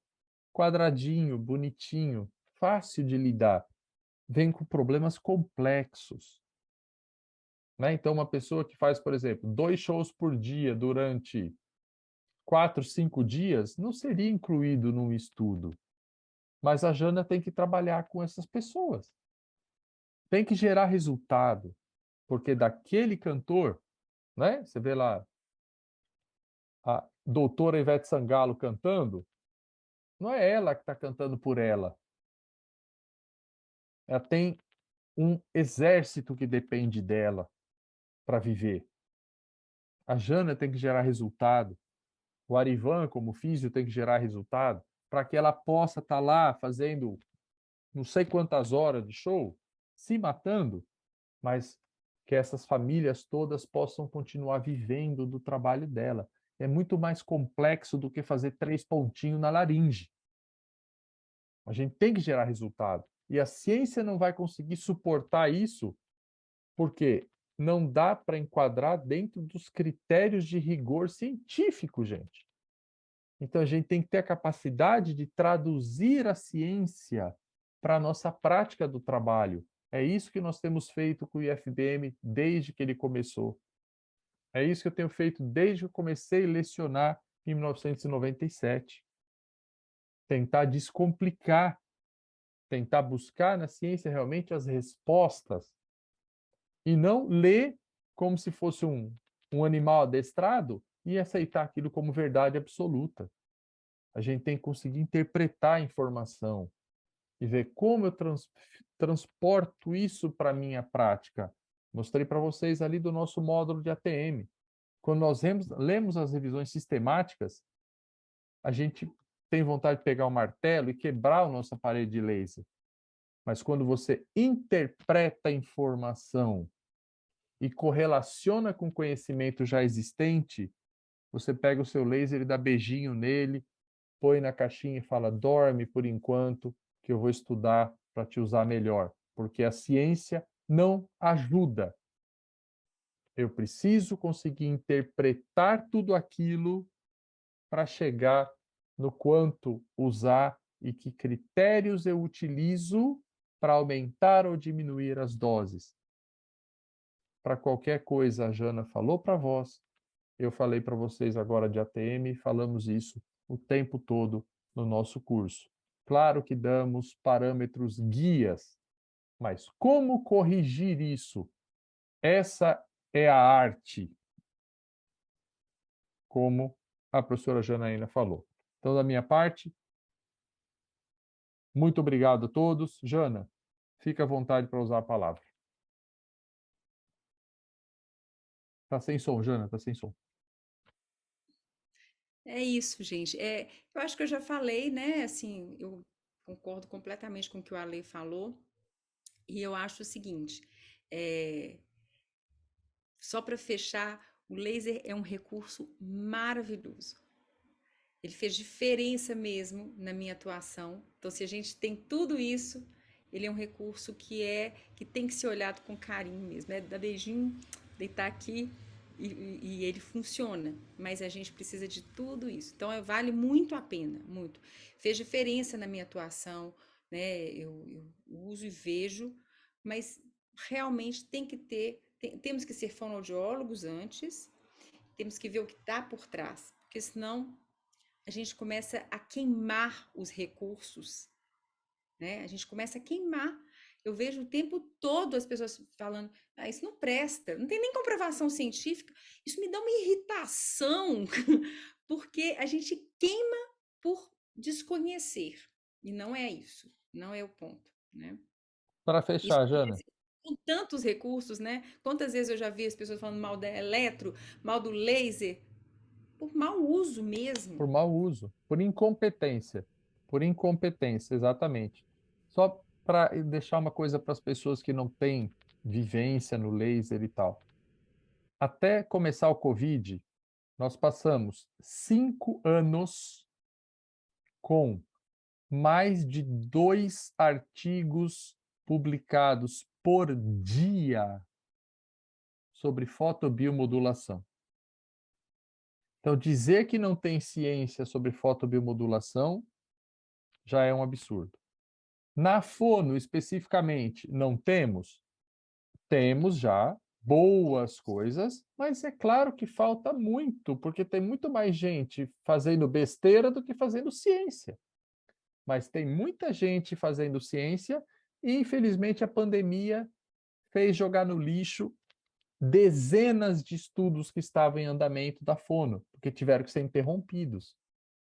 quadradinho, bonitinho, fácil de lidar. Vem com problemas complexos. Né? Então, uma pessoa que faz, por exemplo, 2 shows por dia durante 4, 5 dias, não seria incluído num estudo. Mas a Jana tem que trabalhar com essas pessoas. Tem que gerar resultado. Porque daquele cantor, né? Você vê lá a doutora Ivete Sangalo cantando, não é ela que está cantando por ela. Ela tem um exército que depende dela para viver. A Jana tem que gerar resultado. O Arivan, como físio, tem que gerar resultado para que ela possa estar lá fazendo não sei quantas horas de show, se matando, mas que essas famílias todas possam continuar vivendo do trabalho dela. É muito mais complexo do que fazer 3 pontinhos na laringe. A gente tem que gerar resultado. E a ciência não vai conseguir suportar isso porque não dá para enquadrar dentro dos critérios de rigor científico, gente. Então a gente tem que ter a capacidade de traduzir a ciência para a nossa prática do trabalho. É isso que nós temos feito com o IFBM desde que ele começou. É isso que eu tenho feito desde que eu comecei a lecionar em 1997. Tentar descomplicar, tentar buscar na ciência realmente as respostas e não ler como se fosse um animal adestrado e aceitar aquilo como verdade absoluta. A gente tem que conseguir interpretar a informação e ver como eu transporto isso para a minha prática. Mostrei para vocês ali do nosso módulo de ATM. Quando nós lemos as revisões sistemáticas, a gente tem vontade de pegar um martelo e quebrar a nossa parede de laser. Mas quando você interpreta a informação e correlaciona com conhecimento já existente, você pega o seu laser e dá beijinho nele, põe na caixinha e fala: dorme por enquanto, que eu vou estudar para te usar melhor. Porque a ciência não ajuda. Eu preciso conseguir interpretar tudo aquilo para chegar no quanto usar e que critérios eu utilizo para aumentar ou diminuir as doses. Para qualquer coisa, a Jana falou para vós, eu falei para vocês agora de ATM, falamos isso o tempo todo no nosso curso. Claro que damos parâmetros guias, mas como corrigir isso? Essa é a arte, como a professora Janaína falou. Então, da minha parte, muito obrigado a todos. Jana, fica à vontade para usar a palavra. Está sem som, Jana, está sem som. É isso, gente. Eu acho que eu já falei, né? Assim, eu concordo completamente com o que o Ale falou. E eu acho o seguinte, só para fechar, o laser é um recurso maravilhoso. Ele fez diferença mesmo na minha atuação. Então, se a gente tem tudo isso, ele é um recurso que tem que ser olhado com carinho mesmo. É dar beijinho, deitar aqui e ele funciona. Mas a gente precisa de tudo isso. Então, vale muito a pena, muito. Fez diferença na minha atuação, né? Eu uso e vejo, mas realmente temos que ser fonoaudiólogos antes, temos que ver o que está por trás, porque senão a gente começa a queimar os recursos, né? A gente começa a queimar. Eu vejo o tempo todo as pessoas falando, isso não presta, não tem nem comprovação científica. Isso me dá uma irritação, porque a gente queima por desconhecer. E não é isso, não é o ponto, né? Para fechar, Jana. Com tantos recursos, né? Quantas vezes eu já vi as pessoas falando mal da eletro, mal do laser, por mau uso mesmo. Por mau uso, por incompetência. Por incompetência, exatamente. Só para deixar uma coisa para as pessoas que não têm vivência no laser e tal. Até começar o Covid, nós passamos 5 anos com mais de 2 artigos publicados por dia sobre fotobiomodulação. Então, dizer que não tem ciência sobre fotobiomodulação já é um absurdo. Na fono, especificamente, não temos? Temos já boas coisas, mas é claro que falta muito, porque tem muito mais gente fazendo besteira do que fazendo ciência. Mas tem muita gente fazendo ciência e, infelizmente, a pandemia fez jogar no lixo dezenas de estudos que estavam em andamento da fono, porque tiveram que ser interrompidos.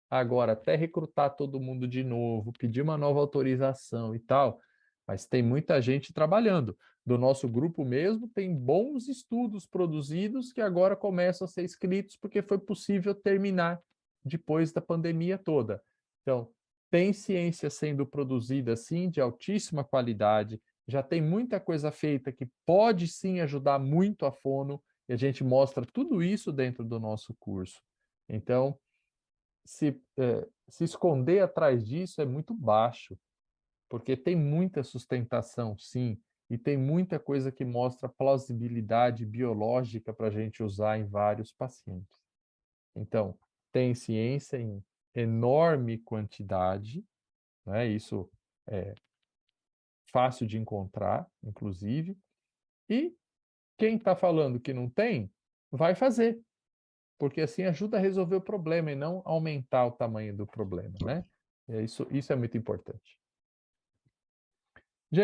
Agora, até recrutar todo mundo de novo, pedir uma nova autorização e tal, mas tem muita gente trabalhando. Do nosso grupo mesmo, tem bons estudos produzidos que agora começam a ser escritos porque foi possível terminar depois da pandemia toda. Então, tem ciência sendo produzida, sim, de altíssima qualidade, já tem muita coisa feita que pode, sim, ajudar muito a fono, e a gente mostra tudo isso dentro do nosso curso. Então, se esconder atrás disso é muito baixo, porque tem muita sustentação, sim, e tem muita coisa que mostra plausibilidade biológica para a gente usar em vários pacientes. Então, tem ciência em enorme quantidade, né? Isso é fácil de encontrar, inclusive, e quem está falando que não tem, vai fazer, porque assim ajuda a resolver o problema e não aumentar o tamanho do problema, né? Isso é muito importante.